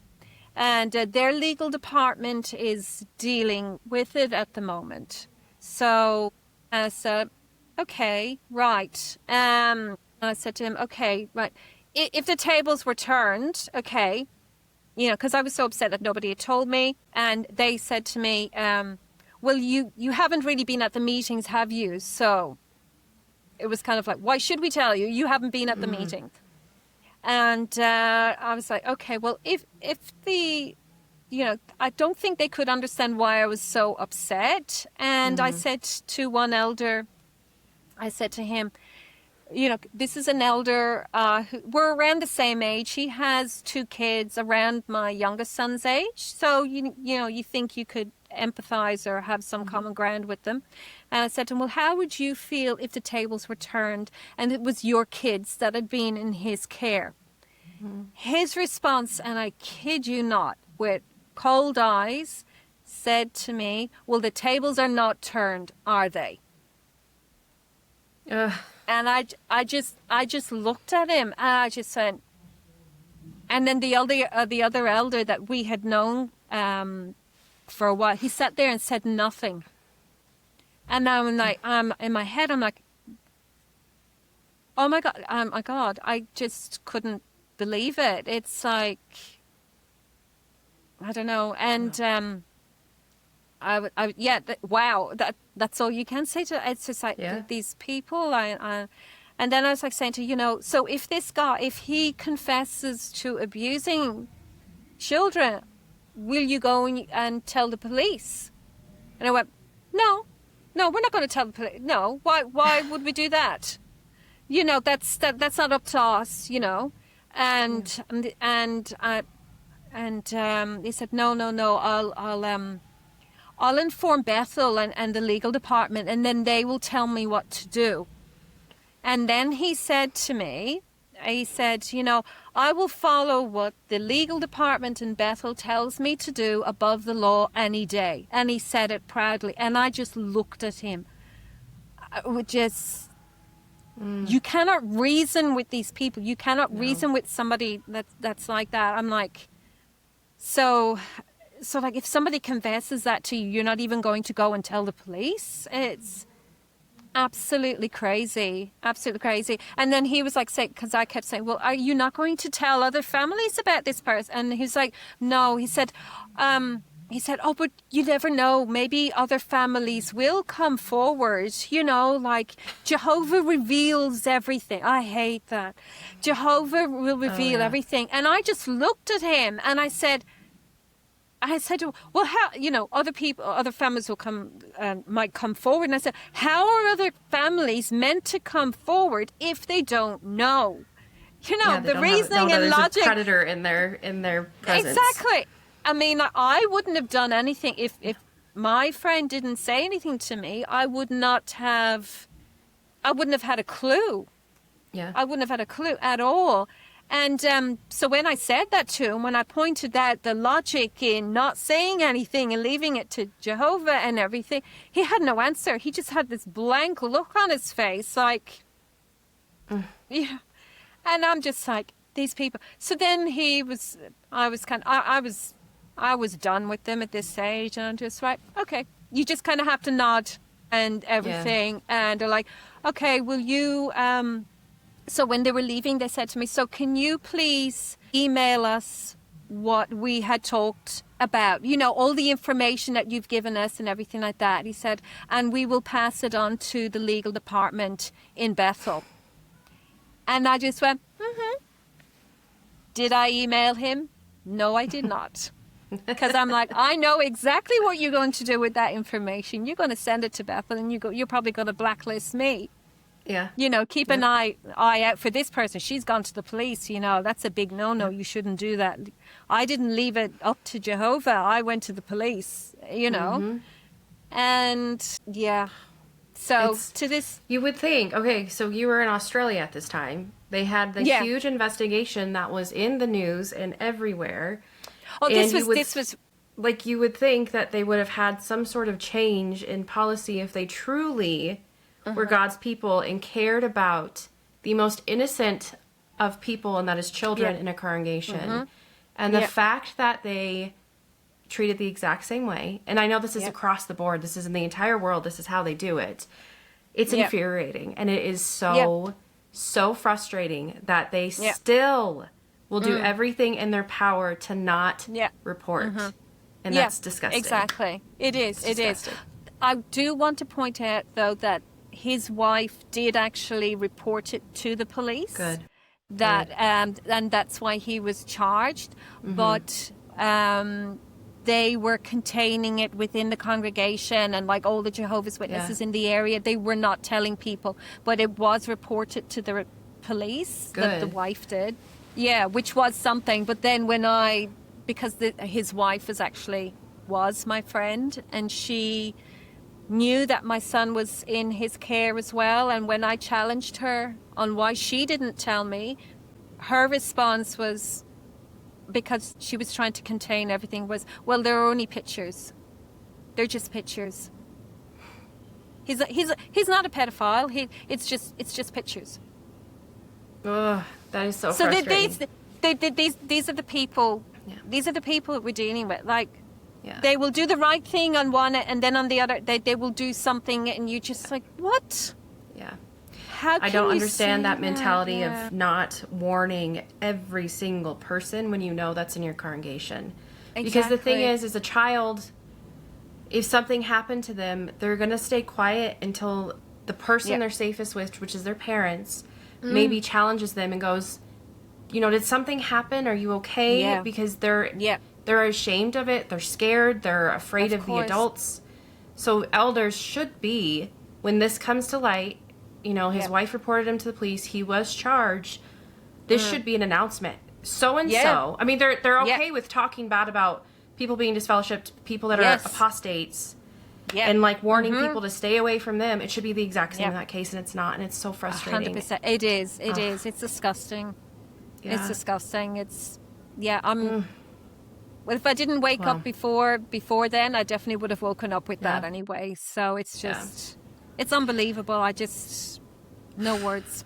and their legal department is dealing with it at the moment. So I said, okay, right. I said to him, okay, right. If the tables were turned, okay, you know, because I was so upset that nobody had told me. And they said to me, well, you haven't really been at the meetings, have you? So it was kind of like, why should we tell you? You haven't been at the meeting. And I was like, okay, well, if the, you know, I don't think they could understand why I was so upset. And I said to one elder, I said to him, this is an elder, we're around the same age. He has 2 kids around my youngest son's age. So, you think you could empathize or have some common ground with them. And I said to him, well, how would you feel if the tables were turned and it was your kids that had been in his care? His response, and I kid you not, with cold eyes, said to me, well, the tables are not turned, are they? And I just looked at him and I just said, and then the other elder that we had known for a while, he sat there and said nothing. And now I'm like, in my head, I'm like, oh my God, I just couldn't believe it. It's like, I don't know. And wow, that's all you can say to. It's just like these people. And then I was like saying to, so if this guy, if he confesses to abusing children, will you go and tell the police? And I went, no, we're not going to tell the police. No, why would we do that? That's not up to us, And he said, no, I'll inform Bethel and the legal department, and then they will tell me what to do. And then he said to me, I will follow what the legal department in Bethel tells me to do above the law any day. And he said it proudly. And I just looked at him. You cannot reason with these people. You cannot reason with somebody that's like that. I'm like, so like if somebody confesses that to you, you're not even going to go and tell the police? It's absolutely crazy. And then he was like, because I kept saying, well, are you not going to tell other families about this person? And he's like, no. He said, oh, but you never know. Maybe other families will come forward. Like Jehovah reveals everything. I hate that. Jehovah will reveal everything. And I just looked at him and I said, well, how, other families will might come forward. And I said, how are other families meant to come forward if they don't know? The reasoning and logic. A predator in their presence. Exactly. I mean, I wouldn't have done anything if my friend didn't say anything to me. I wouldn't have had a clue. Yeah. I wouldn't have had a clue at all. And so when I said that to him, when I pointed out the logic in not saying anything and leaving it to Jehovah and everything, he had no answer. He just had this blank look on his face, like, And I'm just like, these people. So then I was done with them at this stage, and I'm just like, okay, you just kind of have to nod and everything. Yeah. And they're like, okay, will you, so when they were leaving, they said to me, so can you please email us what we had talked about, all the information that you've given us and everything like that. He said, and we will pass it on to the legal department in Bethel. And I just went, Did I email him? No, I did not. Because I'm like, I know exactly what you're going to do with that information. You're going to send it to Bethel, and you're probably going to blacklist me. Yeah. Keep an eye out for this person. She's gone to the police. That's a big no-no. You shouldn't do that. I didn't leave it up to Jehovah. I went to the police, And yeah. So to this. You would think, okay, so you were in Australia at this time. They had the huge investigation that was in the news and everywhere. Oh, this was like, you would think that they would have had some sort of change in policy if they truly were God's people and cared about the most innocent of people, and that is children in a congregation. And the fact that they treated the exact same way, and I know this is across the board, this is in the entire world, this is how they do it. It's infuriating, and it is so frustrating that they still will do everything in their power to not report. And that's disgusting. Exactly. It is. I do want to point out, though, that his wife did actually report it to the police. Good. And that's why he was charged. But they were containing it within the congregation, and like all the Jehovah's Witnesses in the area, they were not telling people, but it was reported to the police. Good. That the wife did. Yeah, which was something. But then because his wife was my friend, and she knew that my son was in his care as well. And when I challenged her on why she didn't tell me, her response was, because she was trying to contain everything, was, well, they're only pictures. They're just pictures. He's not a pedophile. It's just pictures. Ugh, that is so frustrating. These are the people. Yeah. These are the people that we're dealing with. Like, yeah. they will do the right thing on one, and then on the other, they will do something, and you just like, what? Yeah. How can I don't you understand say that mentality Yeah. of not warning every single person when you know that's in your congregation. Because the thing is, as a child, if something happened to them, they're going to stay quiet until the person they're safest with, which is their parents, maybe challenges them and goes, you know, did something happen? Are you okay? Yeah. Because they're ashamed of it. They're scared. They're afraid of the adults. So elders should be, when this comes to light, you know, his wife reported him to the police. He was charged. This should be an announcement. So-and-so. I mean, they're okay with talking bad about people being disfellowshipped, people that are apostates, and like warning people to stay away from them. It should be the exact same in that case, and it's not, and it's so frustrating. 100%. It is. It is. It's disgusting. Yeah. It's disgusting. Well, if I didn't wake up before then, I definitely would have woken up with that anyway. So it's just, it's unbelievable. No words.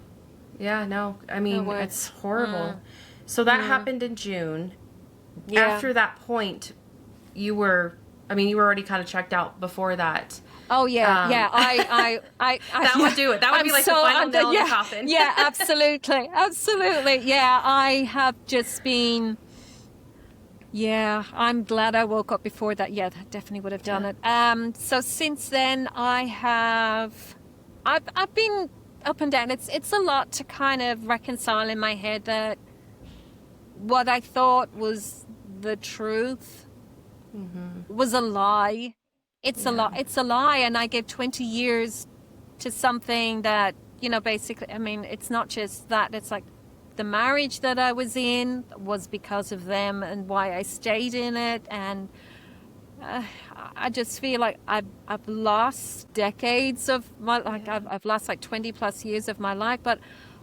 Yeah, no. I mean, it's horrible. So that happened in June. Yeah. After that point, you were already kind of checked out before that. Oh yeah, I that would do it. That would be like the final nail in the coffin. Yeah, absolutely. Yeah, I have just been. Yeah, I'm glad I woke up before that. Yeah, that definitely would have done it. So since then, I've been up and down. It's a lot to kind of reconcile in my head that what I thought was the truth was a lie. It's a lie, and I gave 20 years to something that, you know, basically, I mean, it's not just that. It's like the marriage that I was in was because of them and why I stayed in it, and I just feel like I've lost decades of my, like I've lost like 20 plus years of my life, but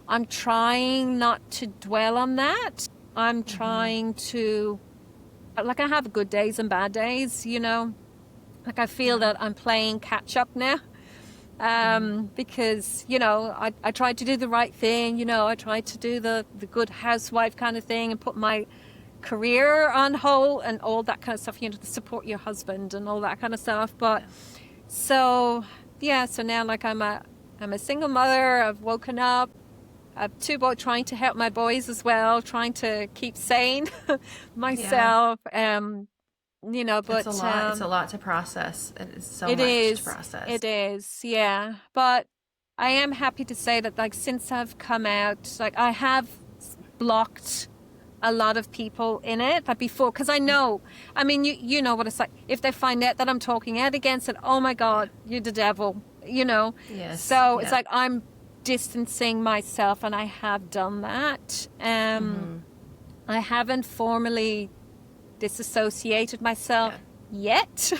I'm trying not to dwell on that. I'm trying to, like, I have good days and bad days, you know. Like, I feel that I'm playing catch up now, because, you know, I tried to do the right thing, you know, I tried to do the good housewife kind of thing and put my career on hold and all that kind of stuff, you know, to support your husband and all that kind of stuff. But so now, like, I'm a single mother. I've woken up. I've trying to help my boys as well, trying to keep sane myself. You know, but it's a lot to process. It is so much to process. It is, yeah. But I am happy to say that, like, since I've come out, like, I have blocked a lot of people in it. Like before, because I know, I mean, you know what it's like. If they find out that I'm talking out against it, oh my God, you're the devil, you know. Yes. So it's like I'm distancing myself, and I have done that. I haven't formally disassociated myself yet.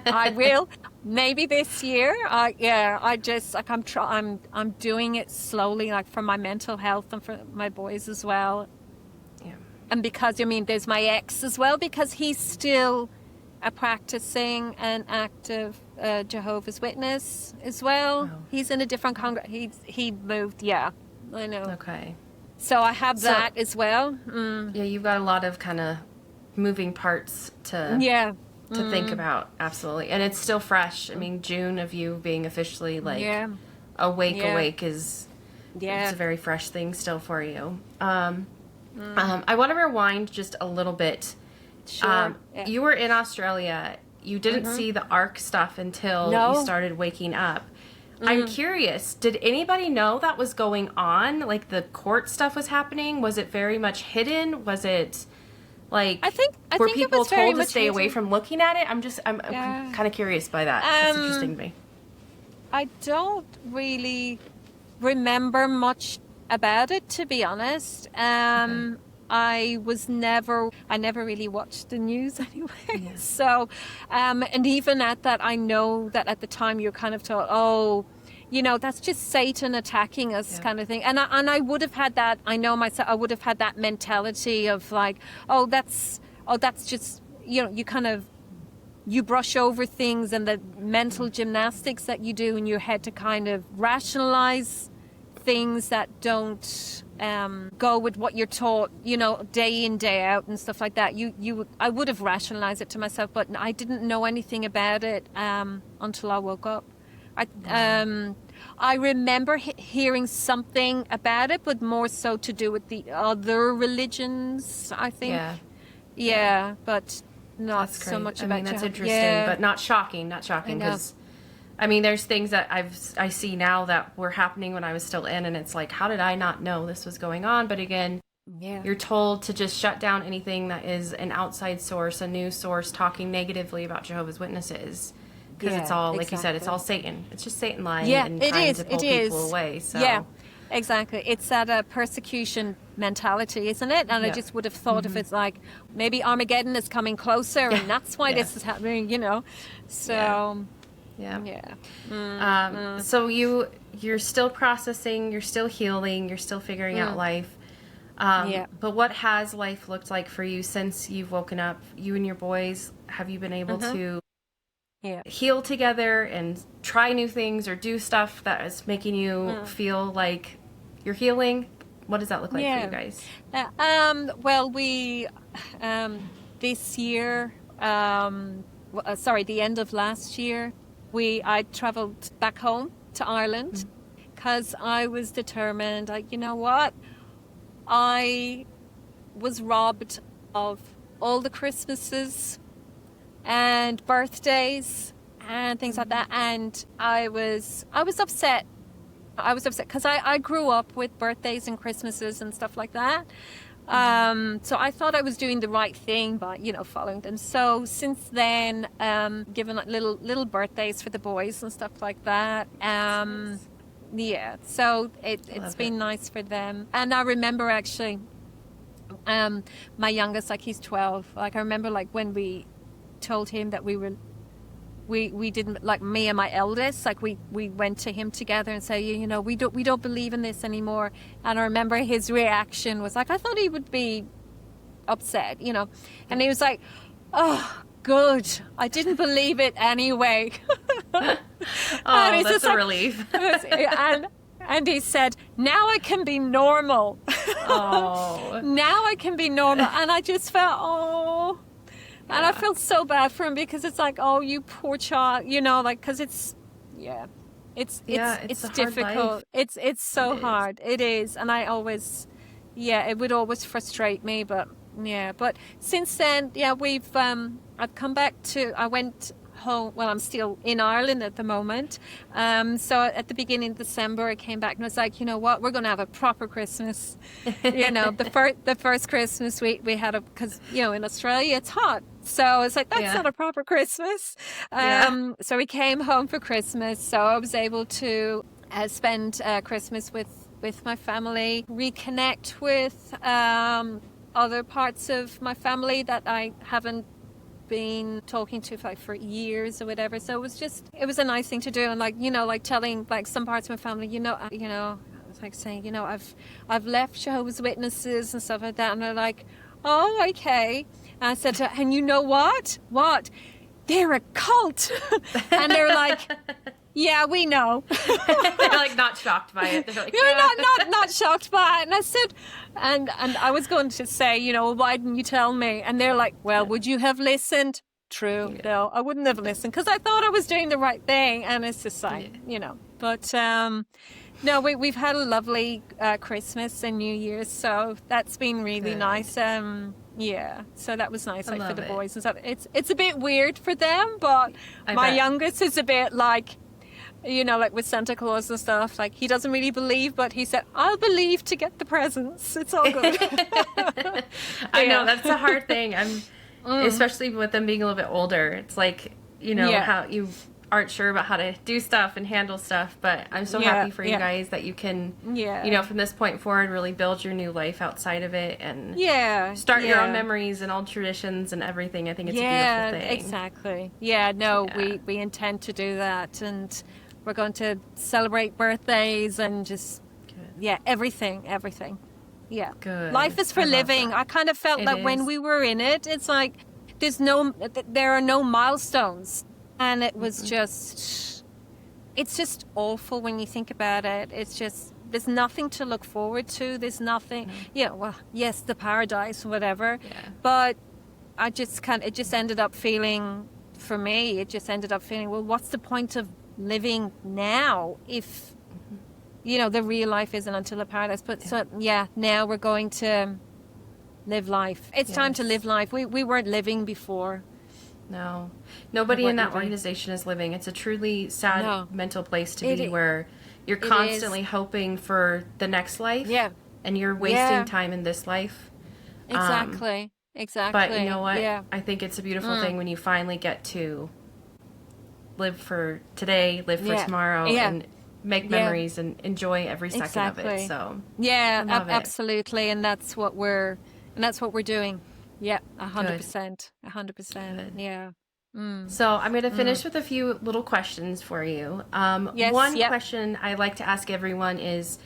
I will maybe this year. I just, like, I'm doing it slowly, like, for my mental health and for my boys as well. And because, I mean, there's my ex as well, because he's still a practicing and active Jehovah's Witness as well. Oh. He's in a different he moved. Yeah, I know. Okay. So I have that as well. Yeah, you've got a lot of kind of moving parts to think about. Absolutely. And it's still fresh. I mean, June of you being officially like awake is it's a very fresh thing still for you. I want to rewind just a little bit. Sure. You were in Australia. You didn't see the ARC stuff until you started waking up. I'm curious, did anybody know that was going on? Like, the court stuff was happening? Was it very much hidden? Was it Like, I think were it people was very told to much stay away hated. from looking at it? I'm kind of curious by that. That's interesting to me. I don't really remember much about it, to be honest. I never really watched the news anyway. Yeah. So, and even at that, I know that at the time you're kind of told, oh, you know, that's just Satan attacking us, kind of thing. And I would have had that. I know myself. I would have had that mentality of like, oh, that's just, you know, you brush over things and the mental gymnastics that you do in your head to kind of rationalize things that don't go with what you're taught, you know, day in, day out and stuff like that. I would have rationalized it to myself, but I didn't know anything about it until I woke up. I remember hearing something about it, but more so to do with the other religions, I think. Yeah, but not so much about that's Jehovah. interesting, but not shocking because I mean, there's things that I see now that were happening when I was still in, and it's like, how did I not know this was going on? But again, you're told to just shut down anything that is an outside source, a news source talking negatively about Jehovah's Witnesses, because it's all, like you said, it's all Satan. It's just Satan lying and trying to pull people away. So. Yeah, exactly. It's that persecution mentality, isn't it? And I just would have thought if it's like, maybe Armageddon is coming closer, and that's why this is happening, you know. So... So you're still processing, you're still healing, you're still figuring out life. But what has life looked like for you since you've woken up? You and your boys, have you been able to heal together and try new things or do stuff that is making you feel like you're healing? What does that look like for you guys? Well, we this year, the end of last year, I traveled back home to Ireland because I was determined, you know what? I was robbed of all the Christmases and birthdays and things like that. And I was upset. I was upset because I grew up with birthdays and Christmases and stuff like that. So I thought I was doing the right thing by, you know, following them. So since then, given like little birthdays for the boys and stuff like that. So it's been nice for them. And I remember actually, my youngest, like he's 12. Like I remember like when we told him that we didn't, like me and my eldest, like we went to him together and say, you know, we don't believe in this anymore. And I remember his reaction was like, I thought he would be upset, you know, and he was like, oh, good, I didn't believe it anyway. Oh, that's a relief. And he said, now I can be normal. Oh. Now I can be normal. And I just felt, oh. And I felt so bad for him because it's like, oh, you poor child, you know, like, because it's difficult. It's so hard. It is. And I always, it would always frustrate me. But since then, I've come back I went home. Well, I'm still in Ireland at the moment. So at the beginning of December, I came back and I was like, you know what, we're going to have a proper Christmas. You know, the first Christmas we had because, you know, in Australia it's hot. So it's like, that's not a proper Christmas. So we came home for Christmas. So I was able to spend Christmas with my family, reconnect with other parts of my family that I haven't been talking to for years or whatever. So it was a nice thing to do. And like, you know, like telling like some parts of my family, you know, it's like saying, you know, I've left Jehovah's Witnesses and stuff like that. And they're like, oh, okay. And I said to her, and you know what? What? They're a cult. And they're like, yeah, we know. They're like not shocked by it. They're like, you're not shocked by it. And I said, and I was going to say, you know, why didn't you tell me? And they're like, well, would you have listened? True. Yeah. No, I wouldn't have listened because I thought I was doing the right thing. And it's just like, you know, but no, we've had a lovely Christmas and New Year's. So that's been really nice. So that was nice, like for the boys and stuff. It's a bit weird for them, but my youngest is a bit like, like with Santa Claus and stuff, like he doesn't really believe, but he said, I'll believe to get the presents. It's all good. I know, that's a hard thing. Especially with them being a little bit older. It's like, how you aren't sure about how to do stuff and handle stuff, but I'm so happy for you guys that you can, from this point forward, really build your new life outside of it and start your own memories and old traditions and everything. I think it's a beautiful thing. Exactly. We intend to do that, and we're going to celebrate birthdays and just, everything. Yeah. Good. Life is for living. I kind of felt that when we were in it, it's like there are no milestones. And it was it's just awful when you think about it. It's just, there's nothing to look forward to. There's nothing, yes, the paradise, whatever. Yeah. But it just ended up feeling, for me, well, what's the point of living now if, the real life isn't until the paradise? But now we're going to live life. It's time to live life. We weren't living before. No, nobody in that organization is living. It's a truly sad mental place to be, where you're constantly hoping for the next life. Yeah. And you're wasting time in this life. Exactly. But you know what? Yeah. I think it's a beautiful thing when you finally get to live for today, live for tomorrow, and make memories and enjoy every second of it. So absolutely. And that's what we're doing. Yeah, 100%. 100%. Yeah. So I'm going to finish with a few little questions for you. One question I like to ask everyone is,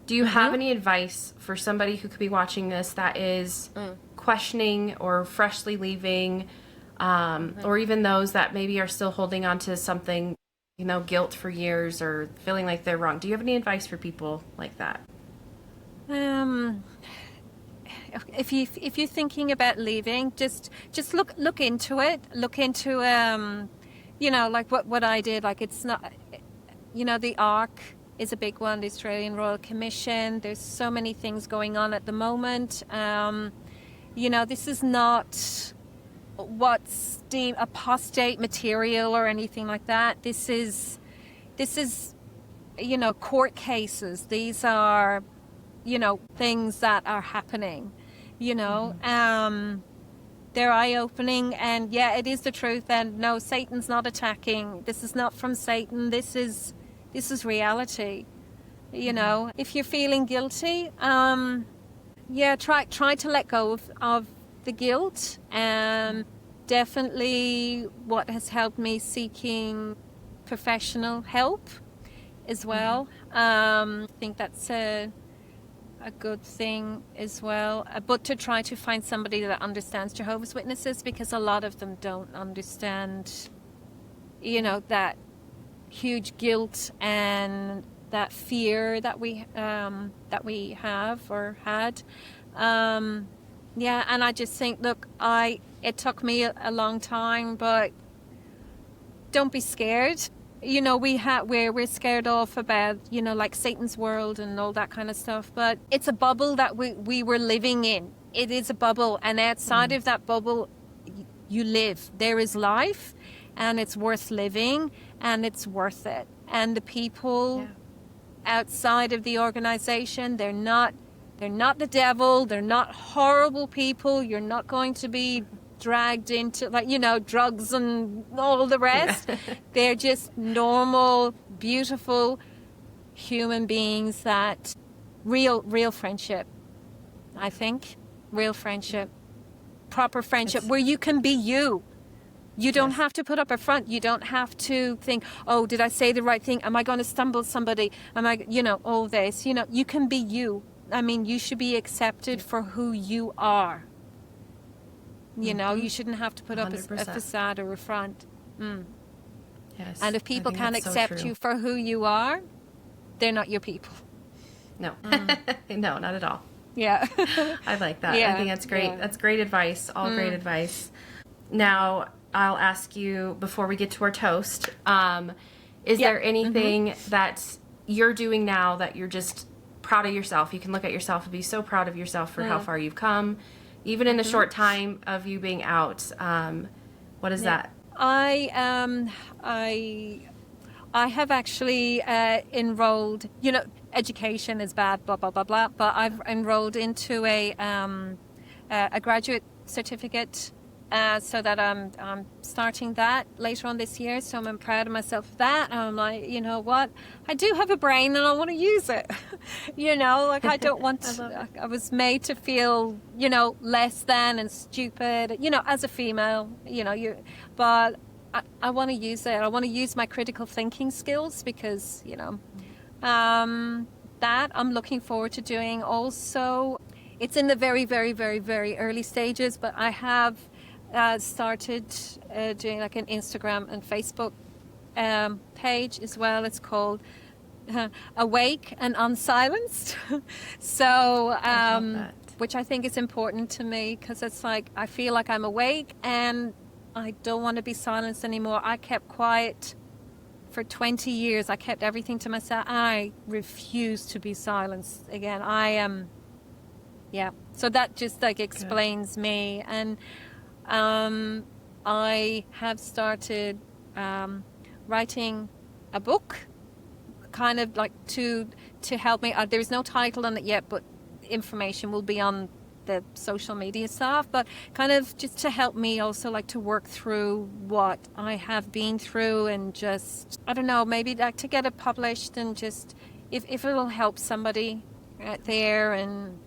do you have any advice for somebody who could be watching this that is questioning or freshly leaving, or even those that maybe are still holding on to something, guilt for years or feeling like they're wrong? Do you have any advice for people like that? If you're thinking about leaving, just look into it. Look into like what I did. Like, it's not, the ARC is a big one. The Australian Royal Commission. There's so many things going on at the moment. This is not what's deemed apostate material or anything like that. This is court cases. These are things that are happening. They're eye-opening, and it is the truth. And no, Satan's not attacking. This is not from Satan. This is reality. If you're feeling guilty, try to let go of the guilt. Definitely, what has helped me, seeking professional help as well. I think that's a good thing as well, but to try to find somebody that understands Jehovah's Witnesses, because a lot of them don't understand, that huge guilt and that fear that we have or had. And I just think, look, it took me a long time, but don't be scared. We're scared off about, like Satan's world and all that kind of stuff. But it's a bubble that we were living in. It is a bubble. And outside of that bubble, you live. There is life, and it's worth living, and it's worth it. And the people outside of the organization, they're not the devil. They're not horrible people. You're not going to be dragged into drugs and all the rest. They're just normal, beautiful human beings that real friendship. I think real friendship, proper friendship, where you can be you. You don't have to put up a front. You don't have to think, oh, did I say the right thing? Am I going to stumble somebody? Am I, all this? You can be you. I mean, you should be accepted for who you are. You shouldn't have to put up a facade or a front. Yes. And if people can't accept you for who you are, they're not your people. No. No, not at all. Yeah. I like that. I think that's great. Yeah. That's great advice. All great advice. Now, I'll ask you, before we get to our toast, is there anything that you're doing now that you're just proud of yourself? You can look at yourself and be so proud of yourself for how far you've come. Even in the short time of you being out, what is that? I I have actually enrolled, you know, education is bad, blah, blah, blah, blah, but I've enrolled into a graduate certificate so that I'm starting that later on this year. So I'm proud of myself for that. I'm like, you know what? I do have a brain and I want to use it. You know, like I don't want, I was made to feel, you know, less than and stupid, you know, as a female, you know, but I want to use it. I want to use my critical thinking skills because, you know, that I'm looking forward to doing. Also, it's in the very, very, very, very early stages, but I have started doing like an Instagram and Facebook page as well. It's called Awake and Unsilenced. So, which I think is important to me because it's like I feel like I'm awake and I don't want to be silenced anymore. I kept quiet for 20 years. I kept everything to myself. I refuse to be silenced again. I am, yeah. So that just like explains me. And I have started writing a book, kind of like to help me. There's no title on it yet, but information will be on the social media stuff, but kind of just to help me also like to work through what I have been through and just, I don't know, maybe like to get it published and just if it'll help somebody out there. And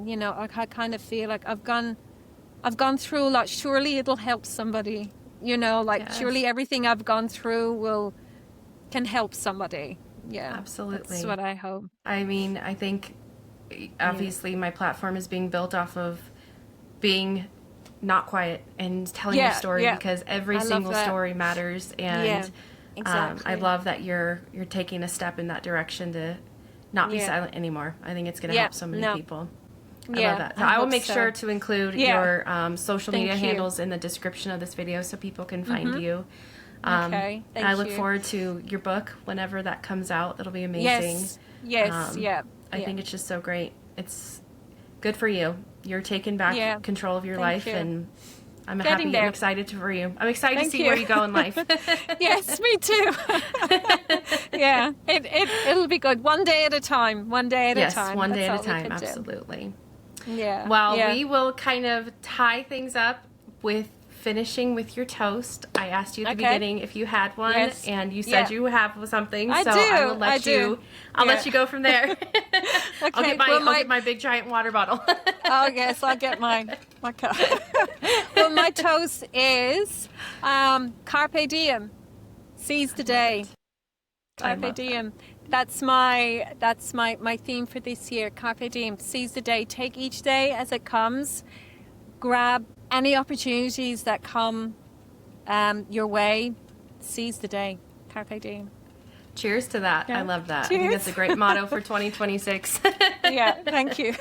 you know, I kind of feel like I've gone through a lot. Surely it'll help somebody, you know, like surely everything I've gone through can help somebody. Yeah, absolutely. That's what I hope. I mean, I think obviously my platform is being built off of being not quiet and telling your story because every single story matters. And exactly. I love that you're taking a step in that direction to not be silent anymore. I think it's going to help so many people. I love that. So I will make sure to include your social media handles in the description of this video so people can find you. Okay, thank you. I look forward to your book whenever that comes out. That'll be amazing. Yes, I think it's just so great. It's good for you. You're taking back control of your life, and I'm happy and excited for you. I'm excited to see where you go in life. Yes, me too. Yeah, it'll be good. One day at a time. One day at a time. Yes, one day at a time. Absolutely. Yeah. Well, we will kind of tie things up with finishing with your toast. I asked you at the beginning if you had one, and you said you have something. I will let you. I'll let you go from there. I'll get my big giant water bottle. Oh yes, I'll get my cup. Well, my toast is carpe diem. Seize the day. Carpe diem. That's my theme for this year. Carpe diem. Seize the day. Take each day as it comes. Grab any opportunities that come your way. Seize the day. Carpe diem. Cheers to that. I love that. Cheers. I think that's a great motto for 2026. Yeah, thank you.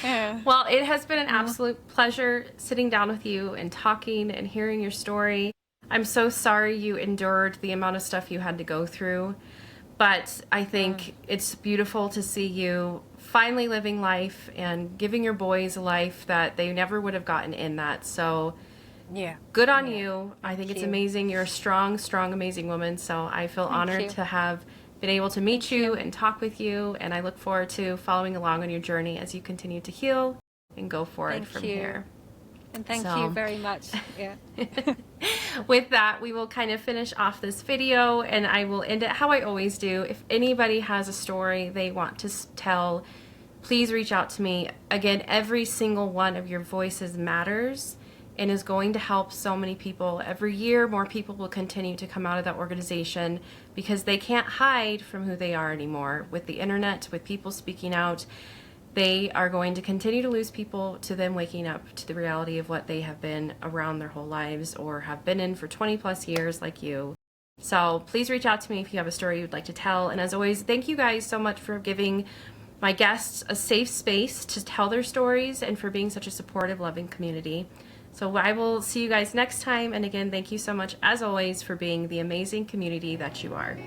Well, it has been an absolute pleasure sitting down with you and talking and hearing your story. I'm so sorry you endured the amount of stuff you had to go through, but I think it's beautiful to see you finally living life and giving your boys a life that they never would have gotten in that. So good on you. I think it's amazing. You're a strong, amazing woman. So I feel honored to have been able to meet you and talk with you. And I look forward to following along on your journey as you continue to heal and go forward from here. And thank you very much. Yeah. With that, we will kind of finish off this video, and I will end it how I always do. If anybody has a story they want to tell, please reach out to me. Again, every single one of your voices matters and is going to help so many people. Every year, more people will continue to come out of that organization because they can't hide from who they are anymore. With the internet, with people speaking out, they are going to continue to lose people to them waking up to the reality of what they have been around their whole lives or have been in for 20 plus years like you. So please reach out to me if you have a story you'd like to tell. And as always, thank you guys so much for giving my guests a safe space to tell their stories and for being such a supportive, loving community. So I will see you guys next time. And again, thank you so much, as always, for being the amazing community that you are.